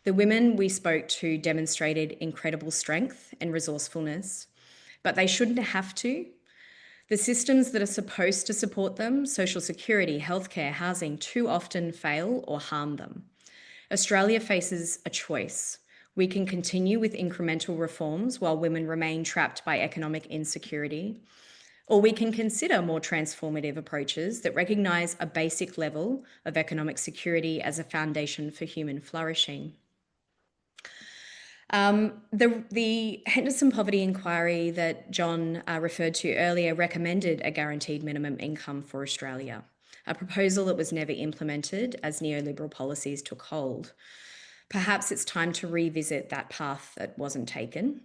The women we spoke to demonstrated incredible strength and resourcefulness, but they shouldn't have to. The systems that are supposed to support them, social security, healthcare, housing, too often fail or harm them. Australia faces a choice. We can continue with incremental reforms while women remain trapped by economic insecurity, or we can consider more transformative approaches that recognise a basic level of economic security as a foundation for human flourishing. The Henderson Poverty Inquiry that John referred to earlier recommended a guaranteed minimum income for Australia, a proposal that was never implemented as neoliberal policies took hold. Perhaps it's time to revisit that path that wasn't taken.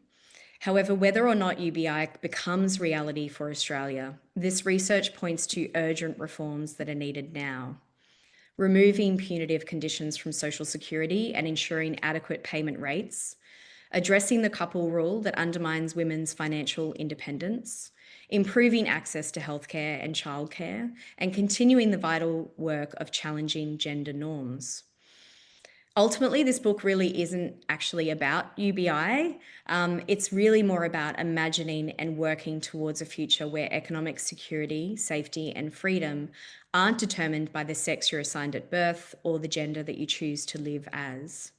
However, whether or not UBI becomes reality for Australia, this research points to urgent reforms that are needed now. Removing punitive conditions from social security and ensuring adequate payment rates, addressing the couple rule that undermines women's financial independence, improving access to healthcare and childcare, and continuing the vital work of challenging gender norms. Ultimately, this book really isn't actually about UBI. It's really more about imagining and working towards a future where economic security, safety, and freedom aren't determined by the sex you're assigned at birth or the gender that you choose to live as.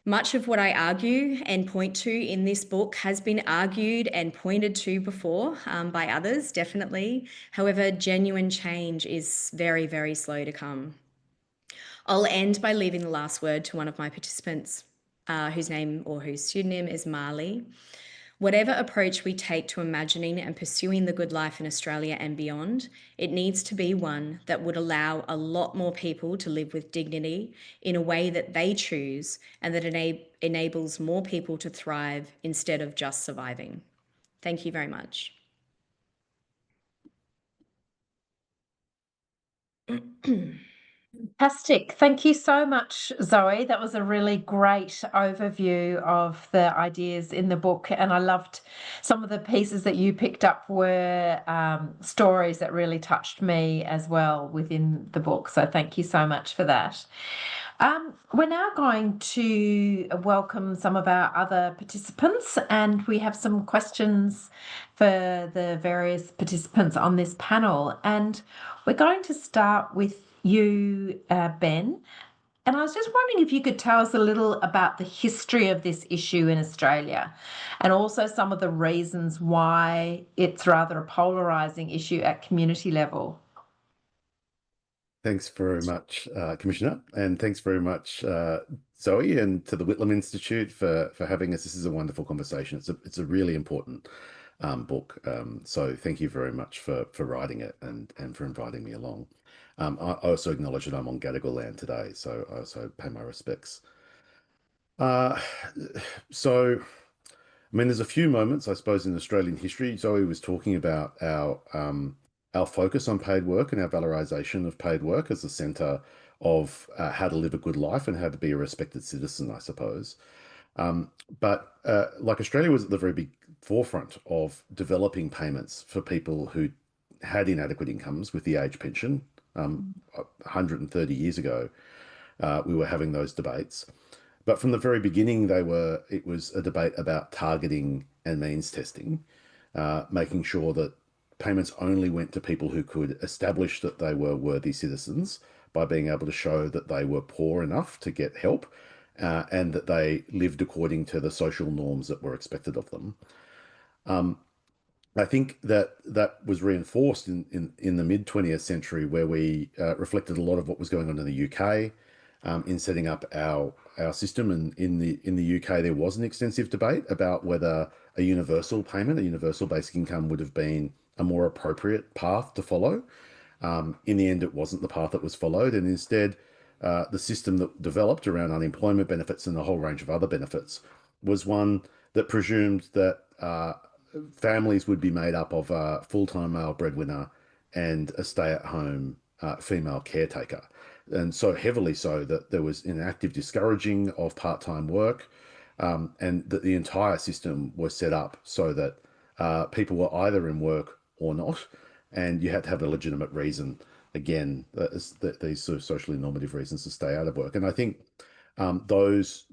Much of what I argue and point to in this book has been argued and pointed to before by others, definitely. However, genuine change is very, very slow to come. I'll end by leaving the last word to one of my participants, whose name or whose pseudonym is Marley. Whatever approach we take to imagining and pursuing the good life in Australia and beyond, it needs to be one that would allow a lot more people to live with dignity in a way that they choose and that enables more people to thrive instead of just surviving. Thank you very much. Fantastic. Thank you so much, Zoe. That was a really great overview of the ideas in the book. And I loved some of the pieces that you picked up were stories that really touched me as well within the book. So thank you so much for that. We're now going to welcome some of our other participants, and we have some questions for the various participants on this panel. And we're going to start with you, Ben. And I was just wondering if you could tell us a little about the history of this issue in Australia and also some of the reasons why it's rather a polarising issue at community level. Thanks very much, Commissioner, and thanks very much, Zoe, and to the Whitlam Institute for having us. This is a wonderful conversation. It's a really important book, so thank you very much for writing it and for inviting me along. I also acknowledge that I'm on Gadigal land today, so I also pay my respects. So, I mean, there's a few moments, I suppose, in Australian history. Zoe was talking about our focus on paid work and our valorisation of paid work as the centre of how to live a good life and how to be a respected citizen, I suppose. But like Australia was at the very big forefront of developing payments for people who had inadequate incomes with the age pension. 130 years ago, we were having those debates. But from the very beginning, it was a debate about targeting and means testing. making sure that payments only went to people who could establish that they were worthy citizens by being able to show that they were poor enough to get help and that they lived according to the social norms that were expected of them. I think that was reinforced in the mid-20th century, where we reflected a lot of what was going on in the UK in setting up our system. And in the UK, there was an extensive debate about whether a universal payment, a universal basic income, would have been a more appropriate path to follow. In the end, it wasn't the path that was followed, and instead, the system that developed around unemployment benefits and a whole range of other benefits was one that presumed that families would be made up of a full-time male breadwinner and a stay-at-home female caretaker. And so heavily so that there was an active discouraging of part-time work, and that the entire system was set up so that people were either in work or not, and you had to have a legitimate reason, again, these sort of socially normative reasons to stay out of work. And I think those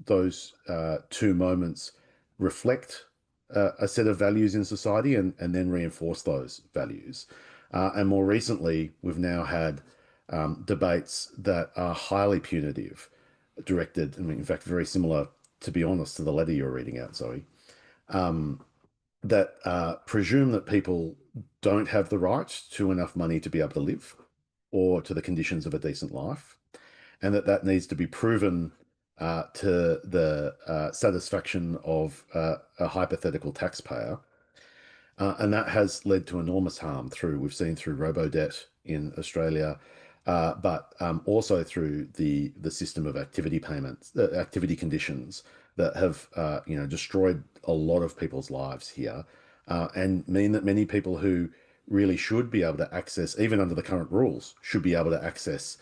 two moments reflect a set of values in society and then reinforce those values. And more recently, we've now had debates that are highly punitive, directed, I mean, in fact, very similar, to be honest, to the letter you're reading out, Zoe, that presume that people don't have the right to enough money to be able to live or to the conditions of a decent life, and that needs to be proven to the satisfaction of a hypothetical taxpayer. And that has led to enormous harm we've seen through robo-debt in Australia, but also through the system of activity payments, activity conditions that have destroyed a lot of people's lives here, and mean that many people who really should be able to access, even under the current rules, should be able to access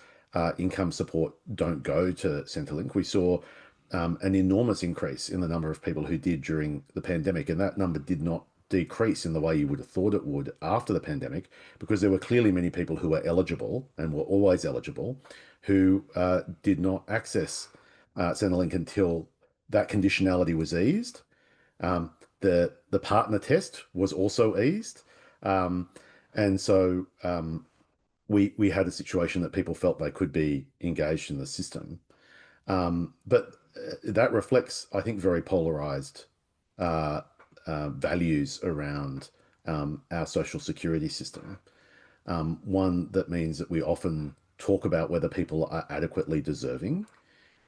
income support don't go to Centrelink. We saw an enormous increase in the number of people who did during the pandemic, and that number did not decrease in the way you would have thought it would after the pandemic, because there were clearly many people who were eligible and were always eligible who did not access Centrelink until that conditionality was eased. The partner test was also eased. And so we had a situation that people felt they could be engaged in the system. But that reflects, I think, very polarized values around our social security system. One that means that we often talk about whether people are adequately deserving,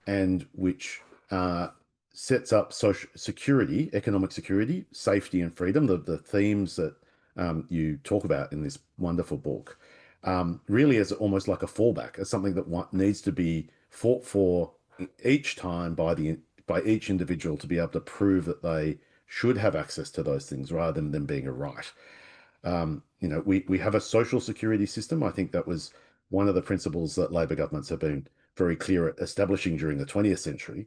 and which sets up social security, economic security, safety and freedom, the themes that you talk about in this wonderful book, really as almost like a fallback, as something that needs to be fought for each time by each individual to be able to prove that they should have access to those things rather than them being a right. We have a social security system. I think that was one of the principles that Labor governments have been very clear at establishing during the 20th century.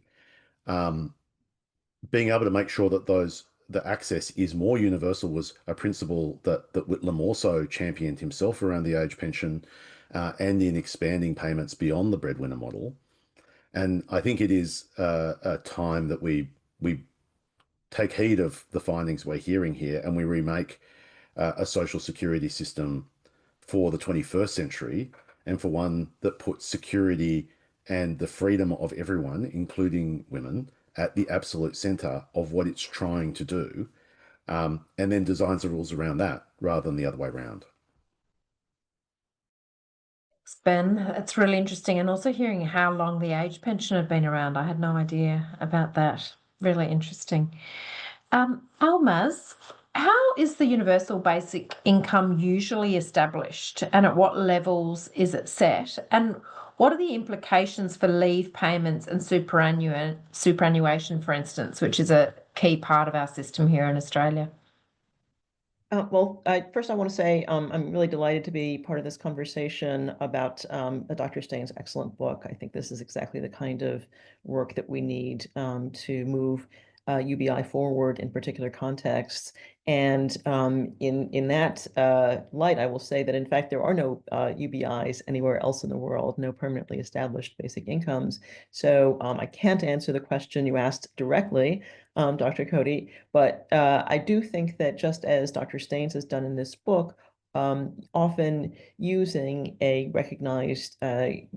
Being able to make sure that the access is more universal was a principle that Whitlam also championed himself around the age pension and in expanding payments beyond the breadwinner model. And I think it is a time that we take heed of the findings we're hearing here, and we remake a social security system for the 21st century, and for one that puts security and the freedom of everyone, including women, at the absolute center of what it's trying to do, and then designs the rules around that rather than the other way around. Ben, it's really interesting, and also hearing how long the age pension had been around. I had no idea about that. Really interesting. Almaz, how is the universal basic income usually established, and at what levels is it set? And what are the implications for leave payments and superannuation, for instance, which is a key part of our system here in Australia? First I want to say I'm really delighted to be part of this conversation about Dr. Staines' excellent book. I think this is exactly the kind of work that we need to move UBI forward in particular contexts. And in that light, I will say that in fact there are no UBIs anywhere else in the world, no permanently established basic incomes. So I can't answer the question you asked directly Dr. Cody, but I do think that just as Dr. Staines has done in this book, often using a recognized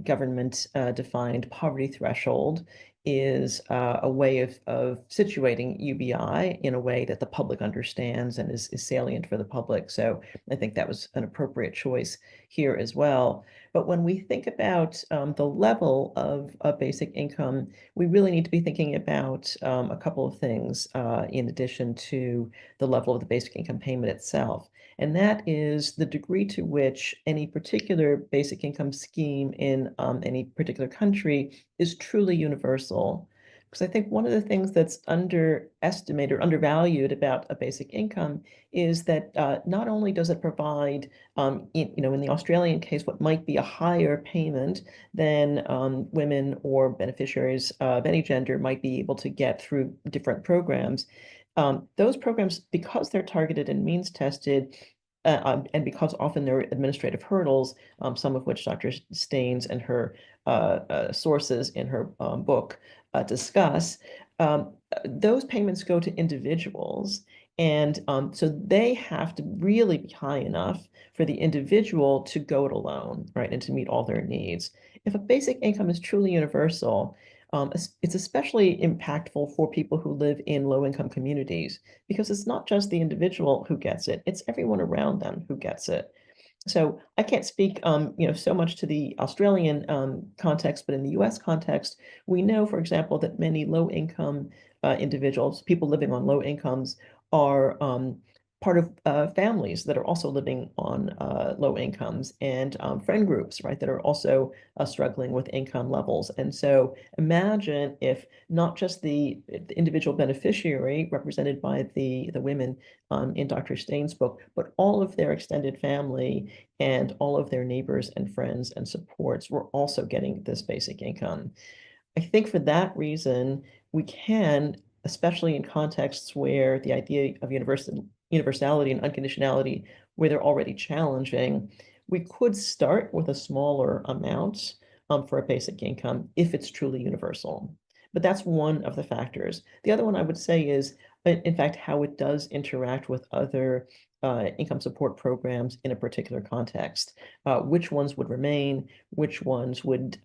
government defined poverty threshold is a way of situating UBI in a way that the public understands and is salient for the public. So I think that was an appropriate choice here as well. But when we think about the level of basic income, we really need to be thinking about a couple of things in addition to the level of the basic income payment itself. And that is the degree to which any particular basic income scheme in any particular country is truly universal. Because I think one of the things that's underestimated or undervalued about a basic income is that not only does it provide, in the Australian case, what might be a higher payment than women or beneficiaries of any gender might be able to get through different programs. Those programs, because they're targeted and means tested, and because often there are administrative hurdles, some of which Dr. Staines and her sources in her book discuss, those payments go to individuals. And so they have to really be high enough for the individual to go it alone, right, and to meet all their needs. If a basic income is truly universal, it's especially impactful for people who live in low-income communities because it's not just the individual who gets it, it's everyone around them who gets it. So I can't speak, so much to the Australian context, but in the U.S. context, we know, for example, that many low-income individuals, people living on low incomes, are part of families that are also living on low incomes and friend groups, right, that are also struggling with income levels. And so imagine if not just the individual beneficiary represented by the women in Dr. Staines' book, but all of their extended family and all of their neighbors and friends and supports were also getting this basic income. I think for that reason, we can, especially in contexts where the idea of universality and unconditionality, where they're already challenging, we could start with a smaller amount for a basic income if it's truly universal. But that's one of the factors. The other one I would say is, in fact, how it does interact with other income support programs in a particular context. Which ones would remain, which ones would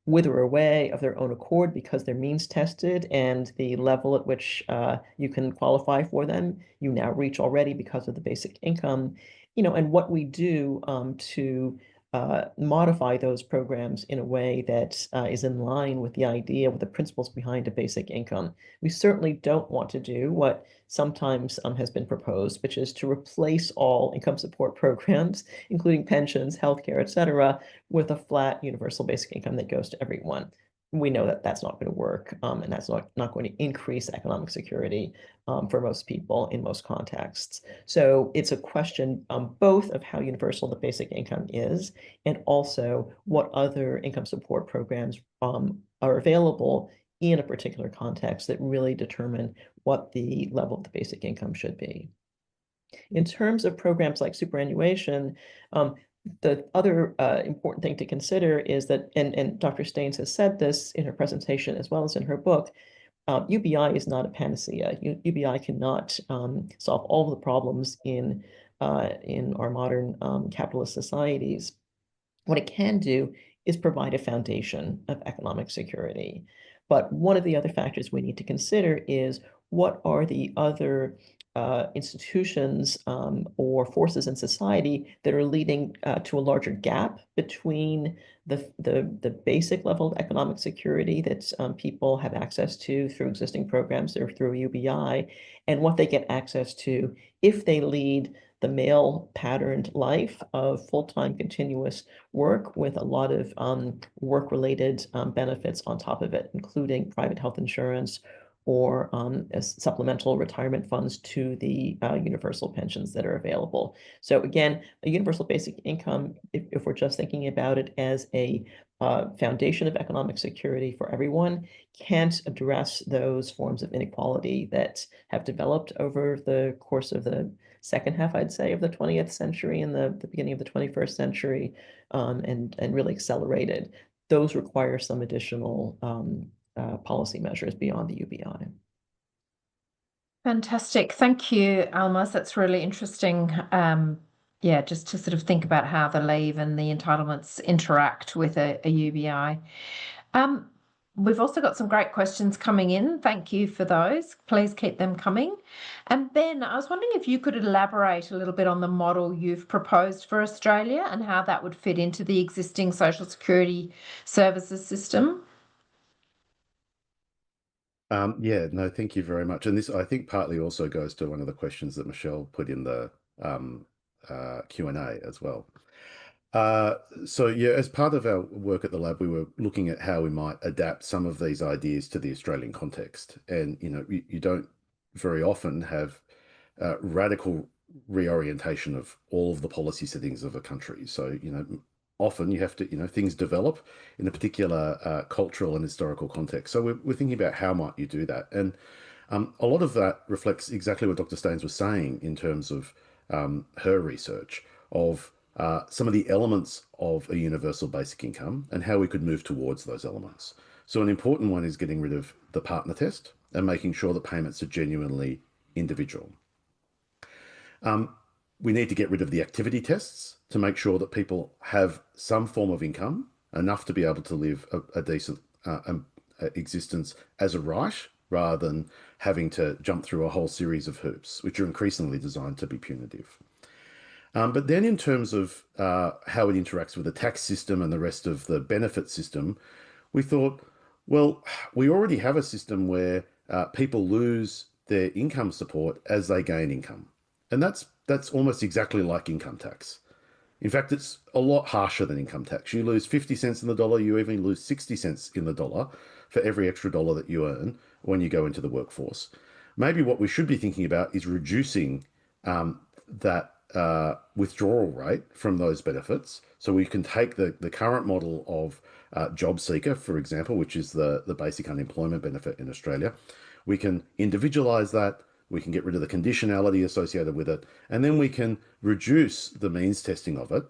wither away of their own accord because they're means tested, and the level at which you can qualify for them, you now reach already because of the basic income, and what we do to modify those programs in a way that is in line with the idea, with the principles behind a basic income. We certainly don't want to do what sometimes has been proposed, which is to replace all income support programs, including pensions, healthcare, et cetera, with a flat universal basic income that goes to everyone. We know that that's not going to work, and that's not going to increase economic security for most people in most contexts. So it's a question both of how universal the basic income is and also what other income support programs are available in a particular context that really determine what the level of the basic income should be. In terms of programs like superannuation, the other important thing to consider is that, and Dr. Staines has said this in her presentation as well as in her book, UBI is not a panacea. UBI cannot solve all of the problems in our modern capitalist societies. What it can do is provide a foundation of economic security. But one of the other factors we need to consider is what are the other institutions or forces in society that are leading to a larger gap between the basic level of economic security that people have access to through existing programs or through UBI, and what they get access to if they lead the male patterned life of full-time continuous work with a lot of work-related benefits on top of it, including private health insurance or supplemental retirement funds to the universal pensions that are available. So again, a universal basic income, if we're just thinking about it as a foundation of economic security for everyone, can't address those forms of inequality that have developed over the course of the second half, I'd say, of the 20th century and the beginning of the 21st century, and really accelerated. Those require some additional policy measures beyond the UBI. Fantastic. Thank you, Almas. That's really interesting. Yeah, just to sort of think about how the leave and the entitlements interact with a UBI. We've also got some great questions coming in. Thank you for those. Please keep them coming. And Ben, I was wondering if you could elaborate a little bit on the model you've proposed for Australia and how that would fit into the existing social security services system. Yeah, no, thank you very much. And this, I think, partly also goes to one of the questions that Michelle put in the Q&A as well. So yeah, as part of our work at the lab, we were looking at how we might adapt some of these ideas to the Australian context. And, you don't very often have radical reorientation of all of the policy settings of a country. So, often you have to, things develop in a particular cultural and historical context. So we're thinking about how might you do that. And a lot of that reflects exactly what Dr. Staines was saying in terms of her research of some of the elements of a universal basic income and how we could move towards those elements. So an important one is getting rid of the partner test and making sure that payments are genuinely individual. We need to get rid of the activity tests to make sure that people have some form of income, enough to be able to live a decent existence as a right, rather than having to jump through a whole series of hoops, which are increasingly designed to be punitive. But then in terms of how it interacts with the tax system and the rest of the benefit system, we thought, well, we already have a system where people lose their income support as they gain income. And that's almost exactly like income tax. In fact, it's a lot harsher than income tax. You lose 50 cents in the dollar, you even lose 60 cents in the dollar for every extra dollar that you earn when you go into the workforce. Maybe what we should be thinking about is reducing that withdrawal rate from those benefits. So we can take the current model of job seeker, for example, which is the basic unemployment benefit in Australia. We can individualize that. We can get rid of the conditionality associated with it. And then we can reduce the means testing of it.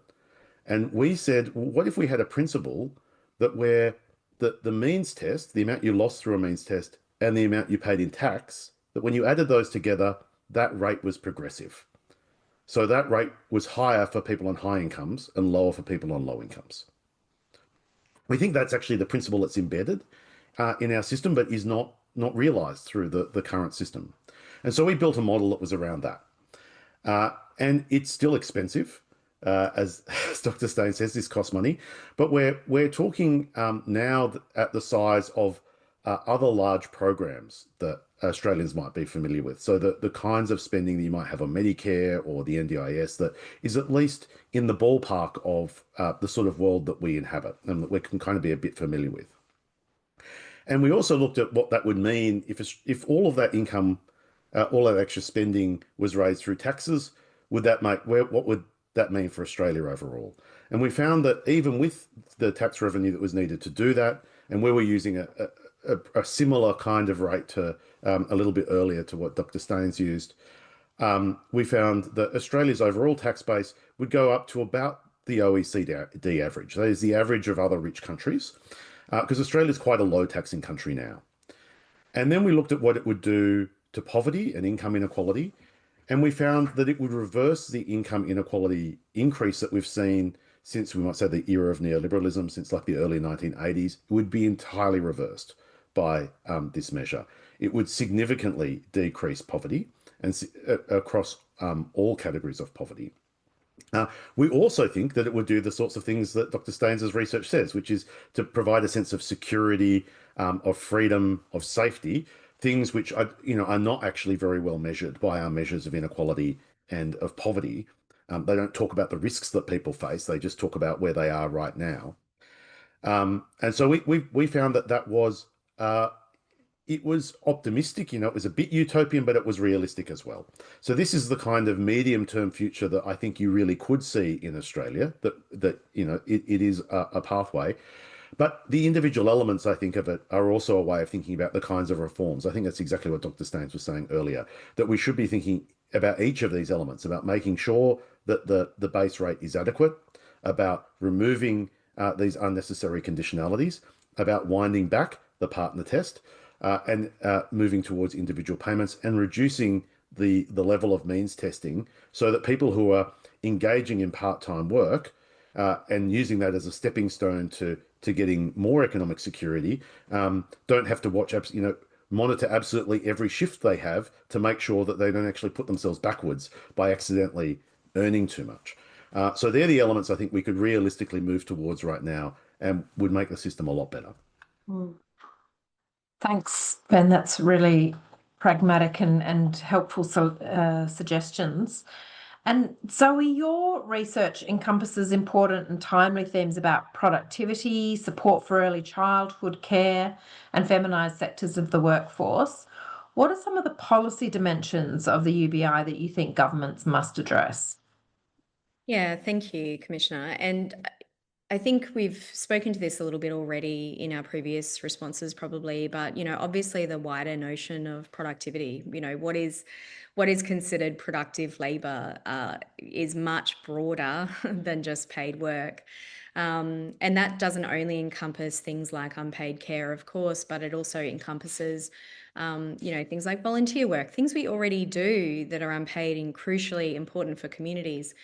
And we said, well, what if we had a principle that where the means test, the amount you lost through a means test and the amount you paid in tax, that when you added those together, that rate was progressive. So that rate was higher for people on high incomes and lower for people on low incomes. We think that's actually the principle that's embedded in our system, but is not realized through the current system. And so we built a model that was around that. And it's still expensive. As Dr. Staines says, this costs money. But we're talking now at the size of other large programs that Australians might be familiar with. So the kinds of spending that you might have on Medicare or the NDIS that is at least in the ballpark of the sort of world that we inhabit and that we can kind of be a bit familiar with. And we also looked at what that would mean if all of that income, all that extra spending was raised through taxes. What would that mean for Australia overall? And we found that even with the tax revenue that was needed to do that, and we were using a similar kind of rate to a little bit earlier to what Dr. Staines used, we found that Australia's overall tax base would go up to about the OECD average. That is the average of other rich countries, because Australia is quite a low taxing country now. And then we looked at what it would do to poverty and income inequality, and we found that it would reverse the income inequality increase that we've seen since, we might say, the era of neoliberalism, since like the early 1980s. It would be entirely reversed by this measure. It would significantly decrease poverty and across all categories of poverty. We also think that it would do the sorts of things that Dr. Staines' research says, which is to provide a sense of security, of freedom, of safety, things which are not actually very well measured by our measures of inequality and of poverty. They don't talk about the risks that people face. They just talk about where they are right now. And so we found that was it was optimistic. It was a bit utopian, but it was realistic as well. So this is the kind of medium-term future that I think you really could see in Australia. That it is a pathway. But the individual elements, I think, of it are also a way of thinking about the kinds of reforms. I think that's exactly what Dr. Staines was saying earlier, that we should be thinking about each of these elements, about making sure that the base rate is adequate, about removing these unnecessary conditionalities, about winding back the partner test, and moving towards individual payments and reducing the level of means testing so that people who are engaging in part-time work and using that as a stepping stone to getting more economic security don't have to watch, monitor absolutely every shift they have to make sure that they don't actually put themselves backwards by accidentally earning too much. So they're the elements I think we could realistically move towards right now and would make the system a lot better. Thanks, Ben. That's really pragmatic and helpful suggestions. And Zoe, your research encompasses important and timely themes about productivity, support for early childhood care, and feminised sectors of the workforce. What are some of the policy dimensions of the UBI that you think governments must address? Yeah, thank you, Commissioner. And I think we've spoken to this a little bit already in our previous responses probably, but obviously the wider notion of productivity, what is considered productive labor is much broader than just paid work. And that doesn't only encompass things like unpaid care, of course, but it also encompasses things like volunteer work, things we already do that are unpaid and crucially important for communities.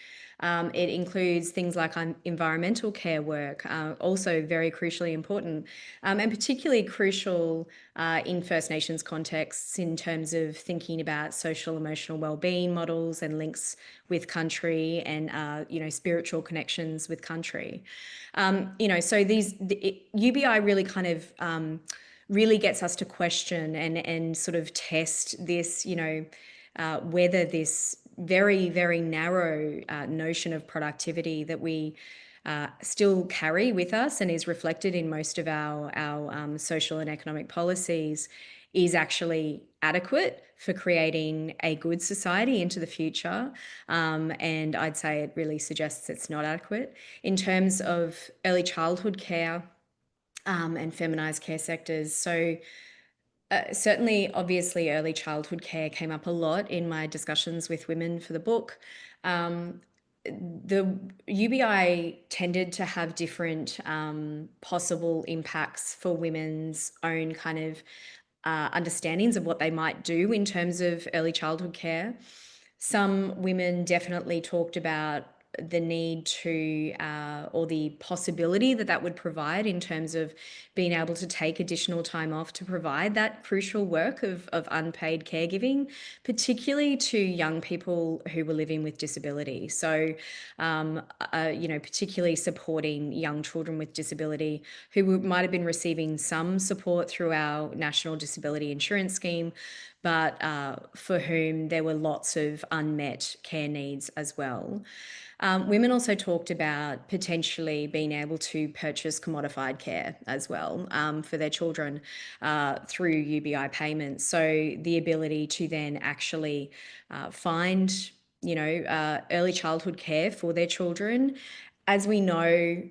It includes things like environmental care work, also very crucially important, and particularly crucial in First Nations contexts in terms of thinking about social emotional wellbeing models and links with country and spiritual connections with country. So UBI really kind of really gets us to question and sort of test this, whether this very, very narrow notion of productivity that we still carry with us and is reflected in most of our social and economic policies is actually adequate for creating a good society into the future. And I'd say it really suggests it's not adequate. In terms of early childhood care and feminised care sectors, so certainly, obviously, early childhood care came up a lot in my discussions with women for the book. The UBI tended to have different possible impacts for women's own kind of understandings of what they might do in terms of early childhood care. Some women definitely talked about the need to or the possibility that would provide in terms of being able to take additional time off to provide that crucial work of unpaid caregiving, particularly to young people who were living with disability. So, particularly supporting young children with disability who might have been receiving some support through our National Disability Insurance Scheme, but for whom there were lots of unmet care needs as well. Women also talked about potentially being able to purchase commodified care as well for their children through UBI payments. So the ability to then actually find, early childhood care for their children. As we know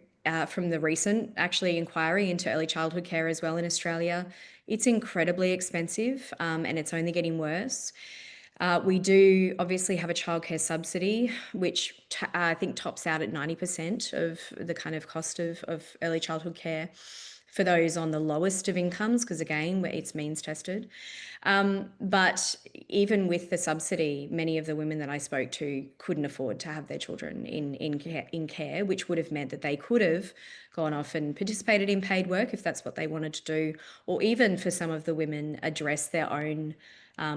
from the recent actually inquiry into early childhood care as well in Australia, it's incredibly expensive and it's only getting worse. We do obviously have a childcare subsidy, which I think tops out at 90% of the kind of cost of early childhood care for those on the lowest of incomes, because again, it's means tested. But even with the subsidy, many of the women that I spoke to couldn't afford to have their children in care, which would have meant that they could have gone off and participated in paid work if that's what they wanted to do, or even for some of the women address their own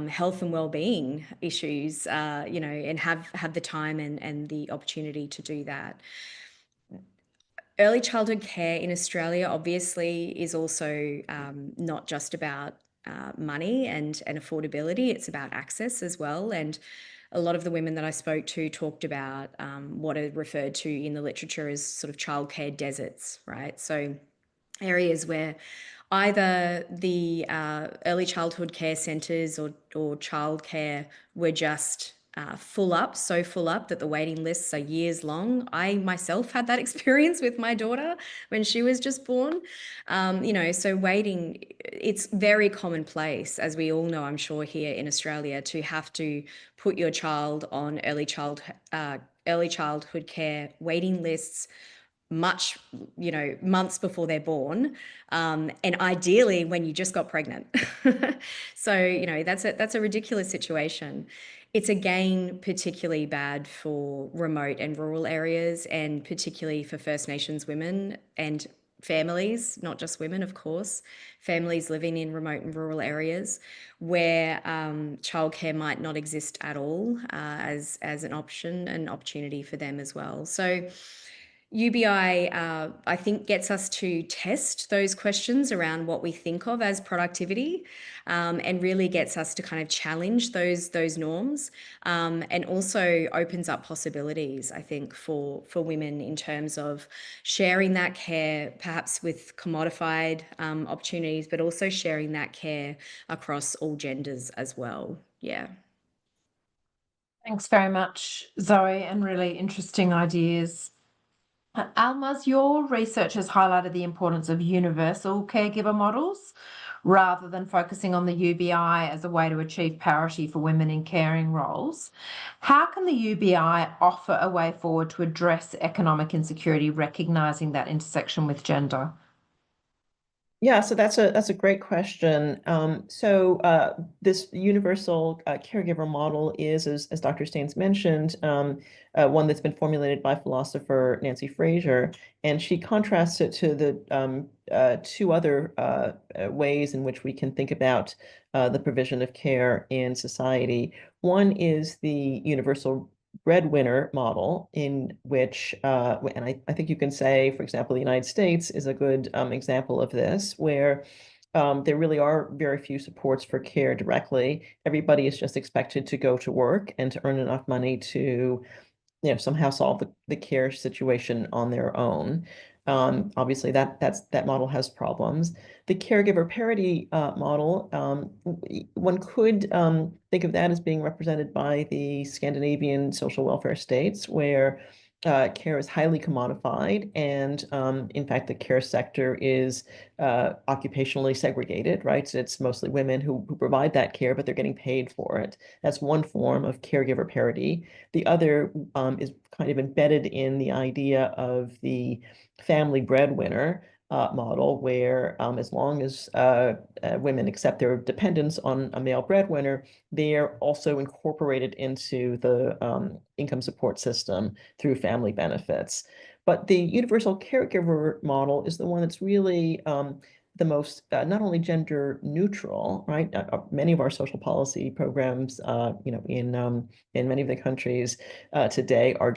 health and well-being issues, and have the time and the opportunity to do that. Early childhood care in Australia obviously is also not just about money and affordability, it's about access as well. And a lot of the women that I spoke to talked about what are referred to in the literature as sort of childcare deserts, right? So areas where either the early childhood care centres or childcare were just so full up that the waiting lists are years long. I myself had that experience with my daughter when she was just born. So waiting, it's very commonplace, as we all know, I'm sure, here in Australia, to have to put your child on early childhood care waiting lists much, months before they're born, and ideally when you just got pregnant. So, that's a ridiculous situation. It's again particularly bad for remote and rural areas, and particularly for First Nations women and families, not just women, of course, families living in remote and rural areas where childcare might not exist at all as an option, an opportunity for them as well. So UBI, I think, gets us to test those questions around what we think of as productivity, and really gets us to kind of challenge those norms, and also opens up possibilities, I think, for women in terms of sharing that care, perhaps with commodified opportunities, but also sharing that care across all genders as well. Yeah. Thanks very much, Zoe, and really interesting ideas. Almaz, your research has highlighted the importance of universal caregiver models rather than focusing on the UBI as a way to achieve parity for women in caring roles. How can the UBI offer a way forward to address economic insecurity, recognising that intersection with gender? Yeah, so that's a great question. This universal caregiver model is, as Dr. Staines mentioned, one that's been formulated by philosopher Nancy Fraser, and she contrasts it to the two other ways in which we can think about the provision of care in society. One is the universal breadwinner model, in which, and I think you can say, for example, the United States is a good example of this, where there really are very few supports for care directly. Everybody is just expected to go to work and to earn enough money to somehow solve the care situation on their own. Obviously, that model has problems. The caregiver parity model, one could think of that as being represented by the Scandinavian social welfare states, where care is highly commodified, and in fact, the care sector is occupationally segregated, right? So it's mostly women who provide that care, but they're getting paid for it. That's one form of caregiver parity. The other is kind of embedded in the idea of the family breadwinner model, where as long as women accept their dependence on a male breadwinner, they're also incorporated into the income support system through family benefits. But the universal caregiver model is the one that's really the most not only gender neutral, right? Many of our social policy programs, in many of the countries today are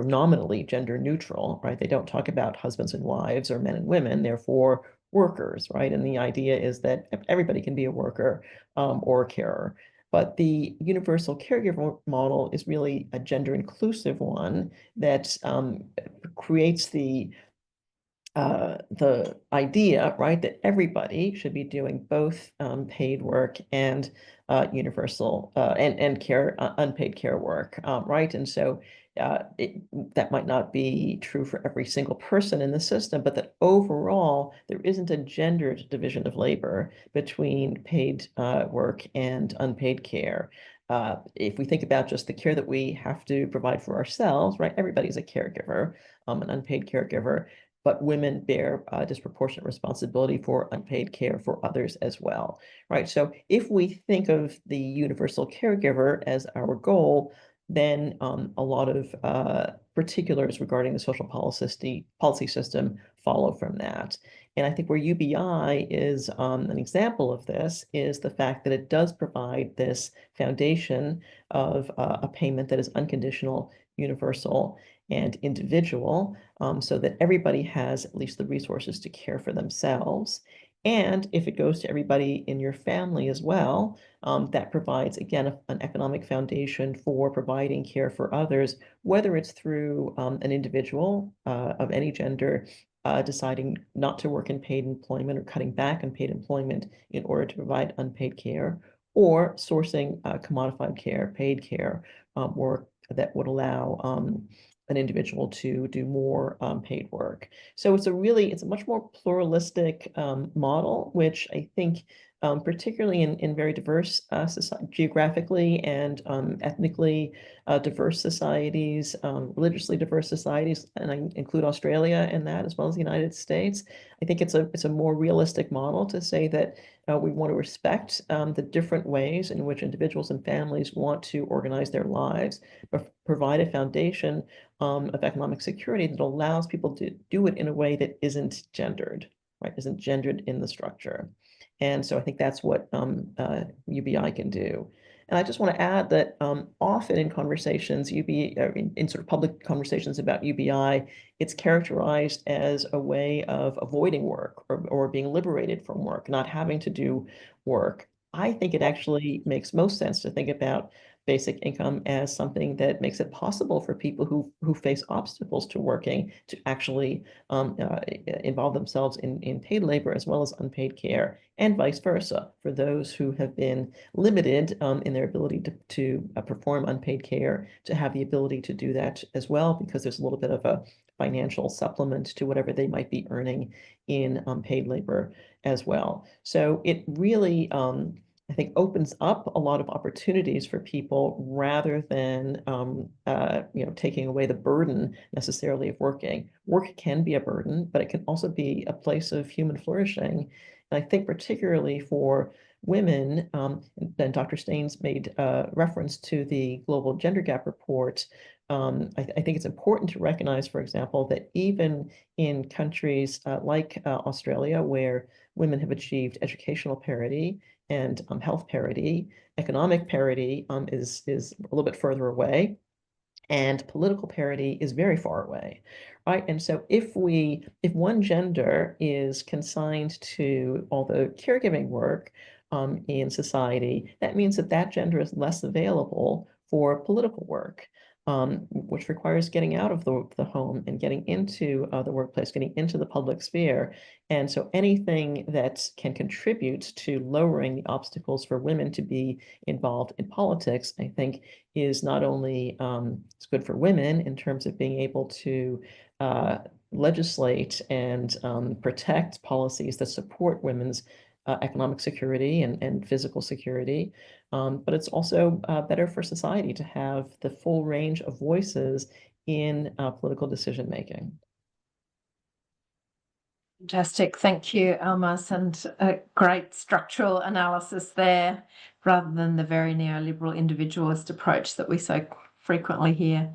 nominally gender neutral, right? They don't talk about husbands and wives or men and women, therefore workers, right? And the idea is that everybody can be a worker or a carer. But the universal caregiver model is really a gender inclusive one that creates the idea, right, that everybody should be doing both paid work and universal and care, unpaid care work, right? And so that might not be true for every single person in the system, but that overall there isn't a gendered division of labor between paid work and unpaid care. If we think about just the care that we have to provide for ourselves, right, everybody's a caregiver, an unpaid caregiver, but women bear disproportionate responsibility for unpaid care for others as well, right? So if we think of the universal caregiver as our goal, then a lot of particulars regarding the social policy system follow from that. And I think where UBI is an example of this is the fact that it does provide this foundation of a payment that is unconditional, universal, and individual, so that everybody has at least the resources to care for themselves. And if it goes to everybody in your family as well, that provides, again, an economic foundation for providing care for others, whether it's through an individual of any gender deciding not to work in paid employment or cutting back on paid employment in order to provide unpaid care, or sourcing commodified care, paid care work that would allow an individual to do more paid work. So it's a much more pluralistic model, which I think particularly in very diverse geographically and ethnically diverse societies, religiously diverse societies, and I include Australia in that as well as the United States. I think it's a more realistic model to say that we want to respect the different ways in which individuals and families want to organize their lives, but provide a foundation of economic security that allows people to do it in a way that isn't gendered, right? Isn't gendered in the structure. And so I think that's what UBI can do. And I just want to add that often in conversations, in sort of public conversations about UBI, it's characterized as a way of avoiding work or being liberated from work, not having to do work. I think it actually makes most sense to think about basic income as something that makes it possible for people who face obstacles to working to actually involve themselves in paid labor as well as unpaid care, and vice versa for those who have been limited in their ability to perform unpaid care, to have the ability to do that as well, because there's a little bit of a financial supplement to whatever they might be earning in paid labor as well. So it really, I think, opens up a lot of opportunities for people rather than taking away the burden necessarily of working. Work can be a burden, but it can also be a place of human flourishing. And I think particularly for women, and Dr. Staines made reference to the Global Gender Gap Report. I think it's important to recognize, for example, that even in countries like Australia, where women have achieved educational parity and health parity, economic parity is a little bit further away, and political parity is very far away, right? And so if one gender is consigned to all the caregiving work in society, that means that gender is less available for political work, which requires getting out of the home and getting into the workplace, getting into the public sphere. And so anything that can contribute to lowering the obstacles for women to be involved in politics, I think, is not only it's good for women in terms of being able to legislate and protect policies that support women's economic security and physical security, but it's also better for society to have the full range of voices in political decision making. Fantastic. Thank you, Almas, and a great structural analysis there rather than the very neoliberal individualist approach that we so frequently hear.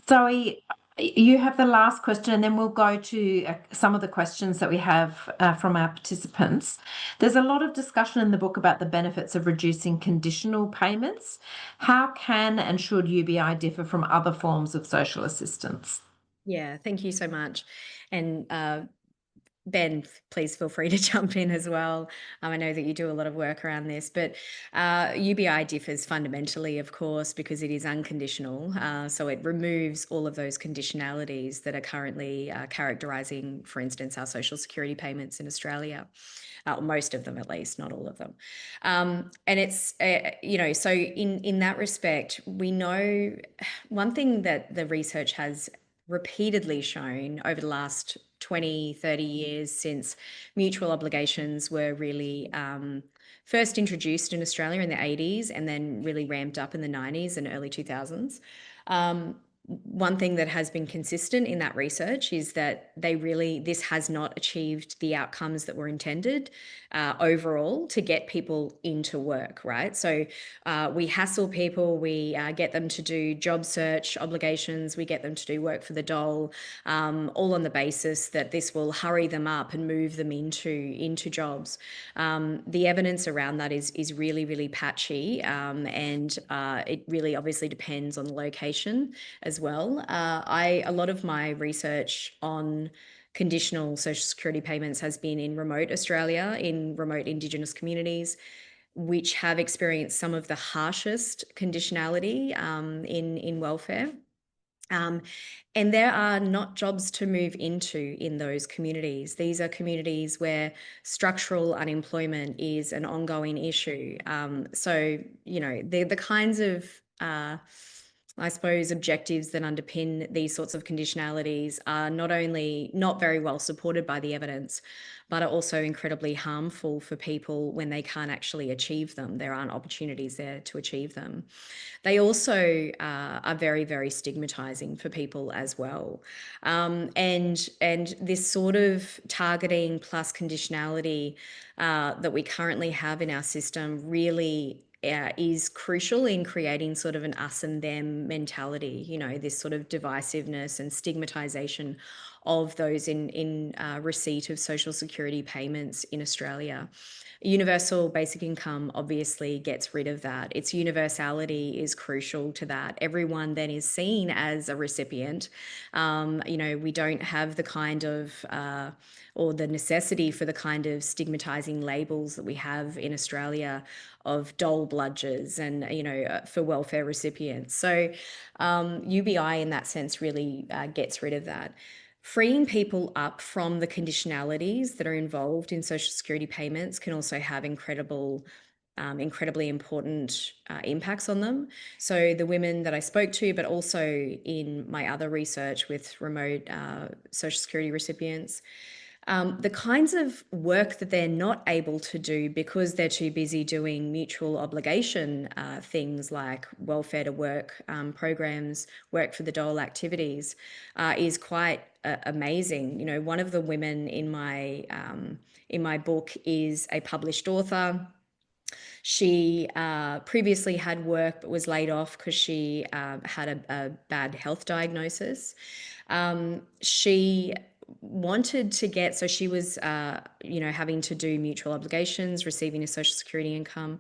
Zoe, you have the last question, and then we'll go to some of the questions that we have from our participants. There's a lot of discussion in the book about the benefits of reducing conditional payments. How can and should UBI differ from other forms of social assistance? Yeah, thank you so much. And Ben, please feel free to jump in as well. I know that you do a lot of work around this, but UBI differs fundamentally, of course, because it is unconditional. So it removes all of those conditionalities that are currently characterising, for instance, our social security payments in Australia. Most of them, at least, not all of them. And it's, so in that respect, we know one thing that the research has repeatedly shown over the last 20, 30 years since mutual obligations were really first introduced in Australia in the 80s and then really ramped up in the 90s and early 2000s. One thing that has been consistent in that research is that this has not achieved the outcomes that were intended overall to get people into work, right? So we hassle people, we get them to do job search obligations, we get them to do work for the dole, all on the basis that this will hurry them up and move them into jobs. The evidence around that is really, really patchy, and it really obviously depends on the location as well. A lot of my research on conditional social security payments has been in remote Australia, in remote Indigenous communities, which have experienced some of the harshest conditionality in welfare. And there are not jobs to move into in those communities. These are communities where structural unemployment is an ongoing issue. So, the kinds of I suppose, objectives that underpin these sorts of conditionalities are not only not very well supported by the evidence, but are also incredibly harmful for people when they can't actually achieve them. There aren't opportunities there to achieve them. They also are very, very stigmatizing for people as well. And this sort of targeting plus conditionality that we currently have in our system really is crucial in creating sort of an us and them mentality, you know, this sort of divisiveness and stigmatization of those in receipt of social security payments in Australia. Universal basic income obviously gets rid of that. Its universality is crucial to that. Everyone then is seen as a recipient. You know, we don't have the kind of or the necessity for the kind of stigmatizing labels that we have in Australia of dole bludgers and, you know, for welfare recipients. So UBI in that sense really gets rid of that. Freeing people up from the conditionalities that are involved in social security payments can also have incredibly important impacts on them. So the women that I spoke to, but also in my other research with remote social security recipients, the kinds of work that they're not able to do because they're too busy doing mutual obligation things like welfare to work programs, work for the dole activities, is quite amazing. You know, one of the women in my book is a published author. She previously had work but was laid off because she had a bad health diagnosis. She wanted to get, so she was, you know, having to do mutual obligations, receiving a social security income.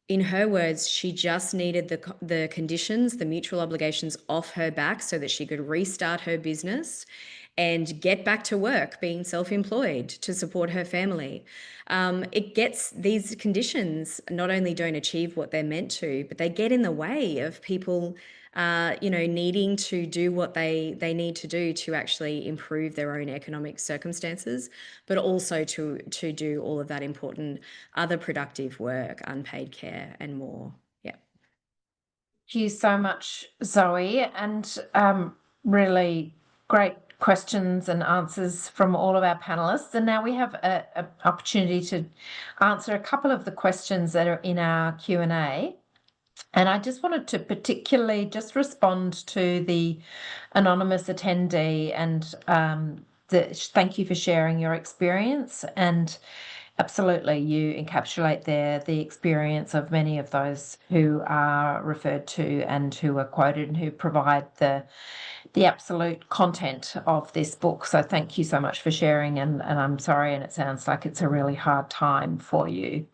In her words, she just needed the conditions, the mutual obligations off her back so that she could restart her business and get back to work, being self-employed to support her family. It gets, these conditions not only don't achieve what they're meant to, but they get in the way of people you know, needing to do what they need to do to actually improve their own economic circumstances, but also to do all of that important other productive work, unpaid care and more. Yeah. Thank you so much, Zoe, and really great questions and answers from all of our panelists. And now we have an opportunity to answer a couple of the questions that are in our Q&A. And I just wanted to particularly just respond to the anonymous attendee and thank you for sharing your experience. And absolutely, you encapsulate there the experience of many of those who are referred to and who are quoted and who provide the absolute content of this book. So thank you so much for sharing, and I'm sorry, and it sounds like it's a really hard time for you.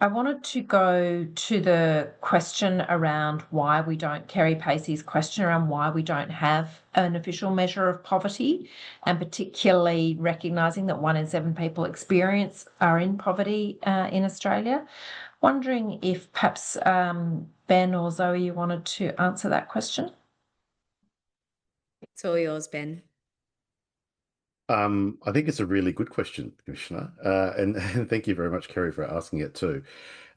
I wanted to go to the question around why we don't, Kerry Pacey's question around why we don't have an official measure of poverty, and particularly recognising that 1 in 7 people are in poverty in Australia. Wondering if perhaps Ben or Zoe, you wanted to answer that question? It's all yours, Ben. I think it's a really good question, Commissioner, and thank you very much, Kerry, for asking it too.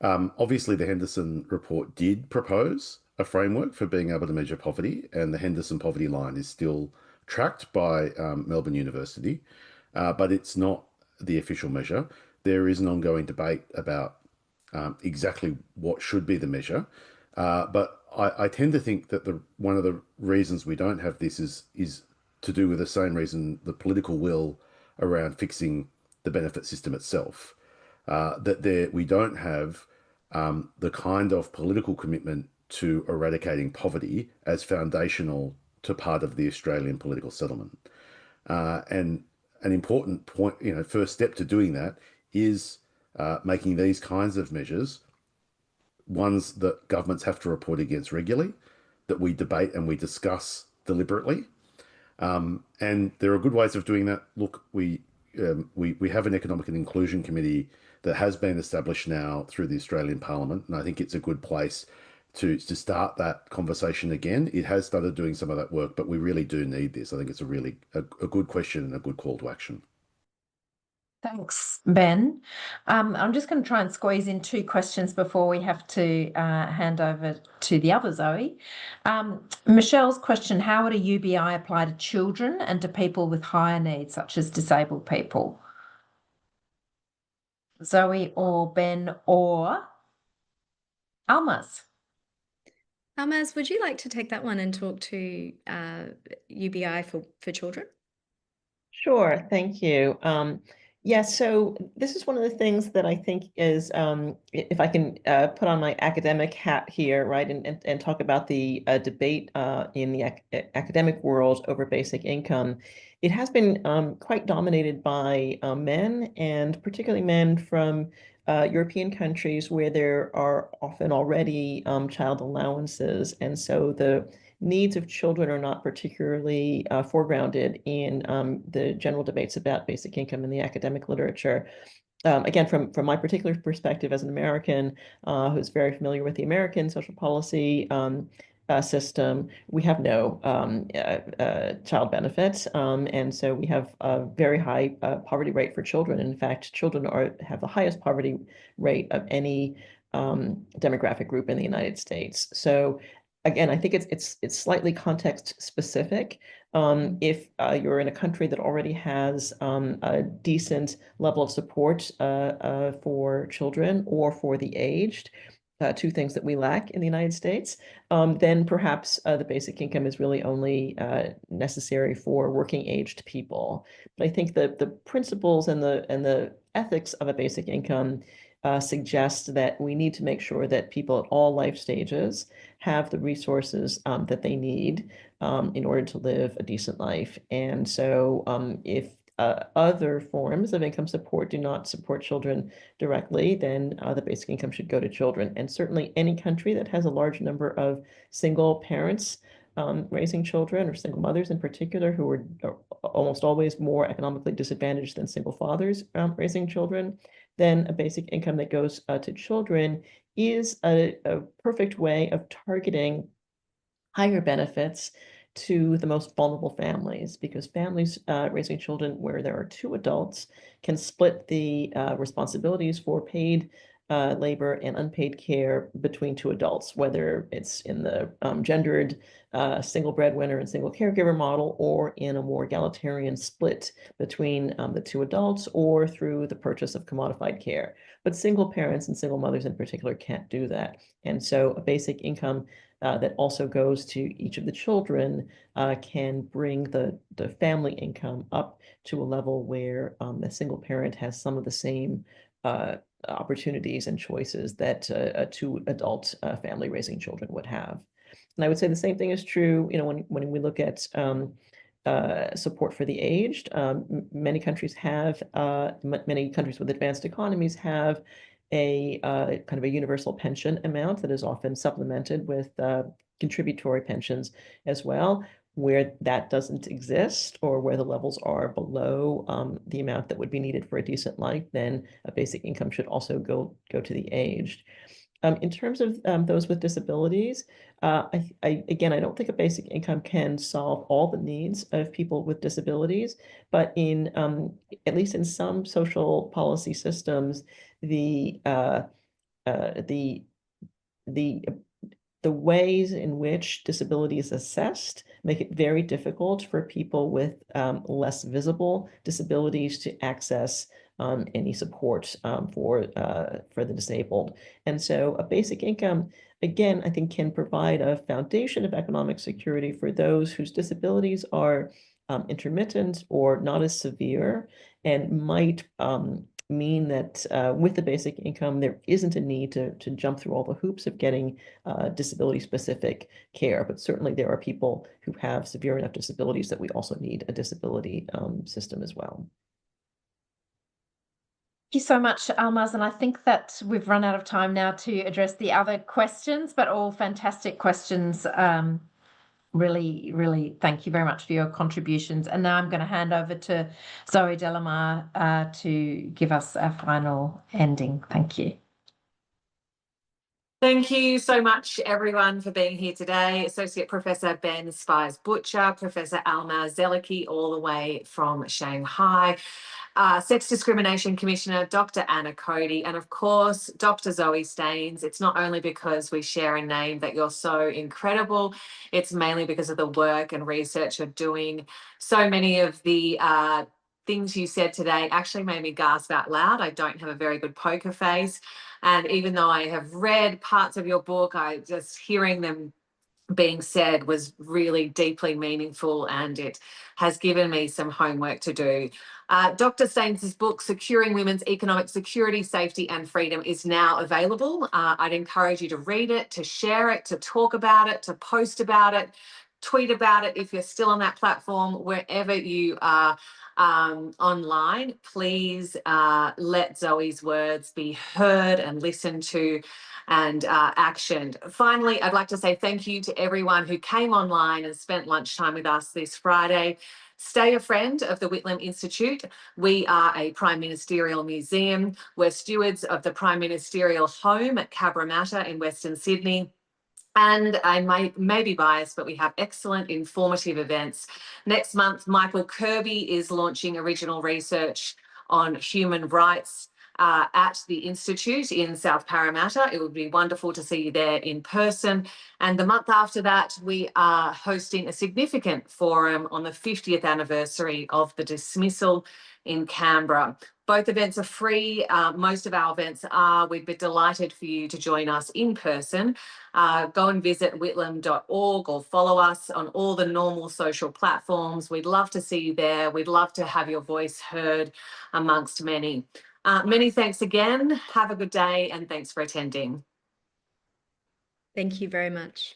Obviously, the Henderson report did propose a framework for being able to measure poverty, and the Henderson poverty line is still tracked by Melbourne University, but it's not the official measure. There is an ongoing debate about exactly what should be the measure, but I tend to think that one of the reasons we don't have this is to do with the same reason, the political will around fixing the benefit system itself. That we don't have the kind of political commitment to eradicating poverty as foundational to part of the Australian political settlement. And an important point, first step to doing that is making these kinds of measures ones that governments have to report against regularly, that we debate and we discuss deliberately. And there are good ways of doing that. Look, we have an Economic and Inclusion Committee that has been established now through the Australian Parliament, and I think it's a good place to start that conversation again. It has started doing some of that work, but we really do need this. I think it's a good question and a good call to action. Thanks, Ben. I'm just going to try and squeeze in 2 questions before we have to hand over to the other Zoe. Michelle's question, how would a UBI apply to children and to people with higher needs, such as disabled people? Zoe or Ben or Almaz? Almaz, would you like to take that one and talk to UBI for children? Sure, thank you. Yeah, so this is one of the things that I think is, if I can put on my academic hat here, right, and talk about the debate in the academic world over basic income, it has been quite dominated by men, and particularly men from European countries where there are often already child allowances, and so the needs of children are not particularly foregrounded in the general debates about basic income in the academic literature. Again, from my particular perspective as an American who's very familiar with the American social policy system, we have no child benefits, and so we have a very high poverty rate for children. In fact, children have the highest poverty rate of any demographic group in the United States. So again, I think it's slightly context specific. If you're in a country that already has a decent level of support for children or for the aged, 2 things that we lack in the United States, then perhaps the basic income is really only necessary for working aged people. But I think that the principles and the ethics of a basic income suggest that we need to make sure that people at all life stages have the resources that they need in order to live a decent life. And so if other forms of income support do not support children directly, then the basic income should go to children. And certainly any country that has a large number of single parents raising children, or single mothers in particular, who are almost always more economically disadvantaged than single fathers raising children, then a basic income that goes to children is a perfect way of targeting higher benefits to the most vulnerable families, because families raising children where there are 2 adults can split the responsibilities for paid labor and unpaid care between 2 adults, whether it's in the gendered single breadwinner and single caregiver model, or in a more egalitarian split between the 2 adults, or through the purchase of commodified care. But single parents and single mothers in particular can't do that. And so a basic income that also goes to each of the children can bring the family income up to a level where a single parent has some of the same opportunities and choices that a 2 adult family raising children would have. And I would say the same thing is true, when we look at support for the aged. Many countries with advanced economies have a kind of a universal pension amount that is often supplemented with contributory pensions as well. Where that doesn't exist, or where the levels are below the amount that would be needed for a decent life, then a basic income should also go to the aged. In terms of those with disabilities, again, I don't think a basic income can solve all the needs of people with disabilities, but at least in some social policy systems, the ways in which disability is assessed make it very difficult for people with less visible disabilities to access any support for the disabled. And so a basic income, again, I think can provide a foundation of economic security for those whose disabilities are intermittent or not as severe, and might mean that with the basic income, there isn't a need to jump through all the hoops of getting disability-specific care. But certainly there are people who have severe enough disabilities that we also need a disability system as well. Thank you so much, Almaz. And I think that we've run out of time now to address the other questions, but all fantastic questions. Really, really thank you very much for your contributions. And now I'm going to hand over to Zoe Delamar to give us our final ending. Thank you. Thank you so much, everyone, for being here today. Associate Professor Ben Spies-Butcher, Professor Alma Zellicki, all the way from Shanghai, Sex Discrimination Commissioner Dr. Anna Cody, and of course, Dr. Zoe Staines. It's not only because we share a name that you're so incredible, it's mainly because of the work and research you're doing. So many of the things you said today actually made me gasp out loud. I don't have a very good poker face. And even though I have read parts of your book, just hearing them being said was really deeply meaningful, and it has given me some homework to do. Dr. Staines' book, Securing Women's Economic Security, Safety and Freedom, is now available. I'd encourage you to read it, to share it, to talk about it, to post about it, tweet about it if you're still on that platform, wherever you are online. Please let Zoe's words be heard and listened to and actioned. Finally, I'd like to say thank you to everyone who came online and spent lunchtime with us this Friday. Stay a friend of the Whitlam Institute. We are a Prime Ministerial Museum. We're stewards of the Prime Ministerial Home at Cabramatta in Western Sydney. And I may be biased, but we have excellent informative events. Next month, Michael Kirby is launching original research on human rights at the Institute in South Parramatta. It would be wonderful to see you there in person. And the month after that, we are hosting a significant forum on the 50th anniversary of the dismissal in Canberra. Both events are free. Most of our events are. We'd be delighted for you to join us in person. Go and visit whitlam.org or follow us on all the normal social platforms. We'd love to see you there. We'd love to have your voice heard amongst many. Many thanks again. Have a good day, and thanks for attending. Thank you very much.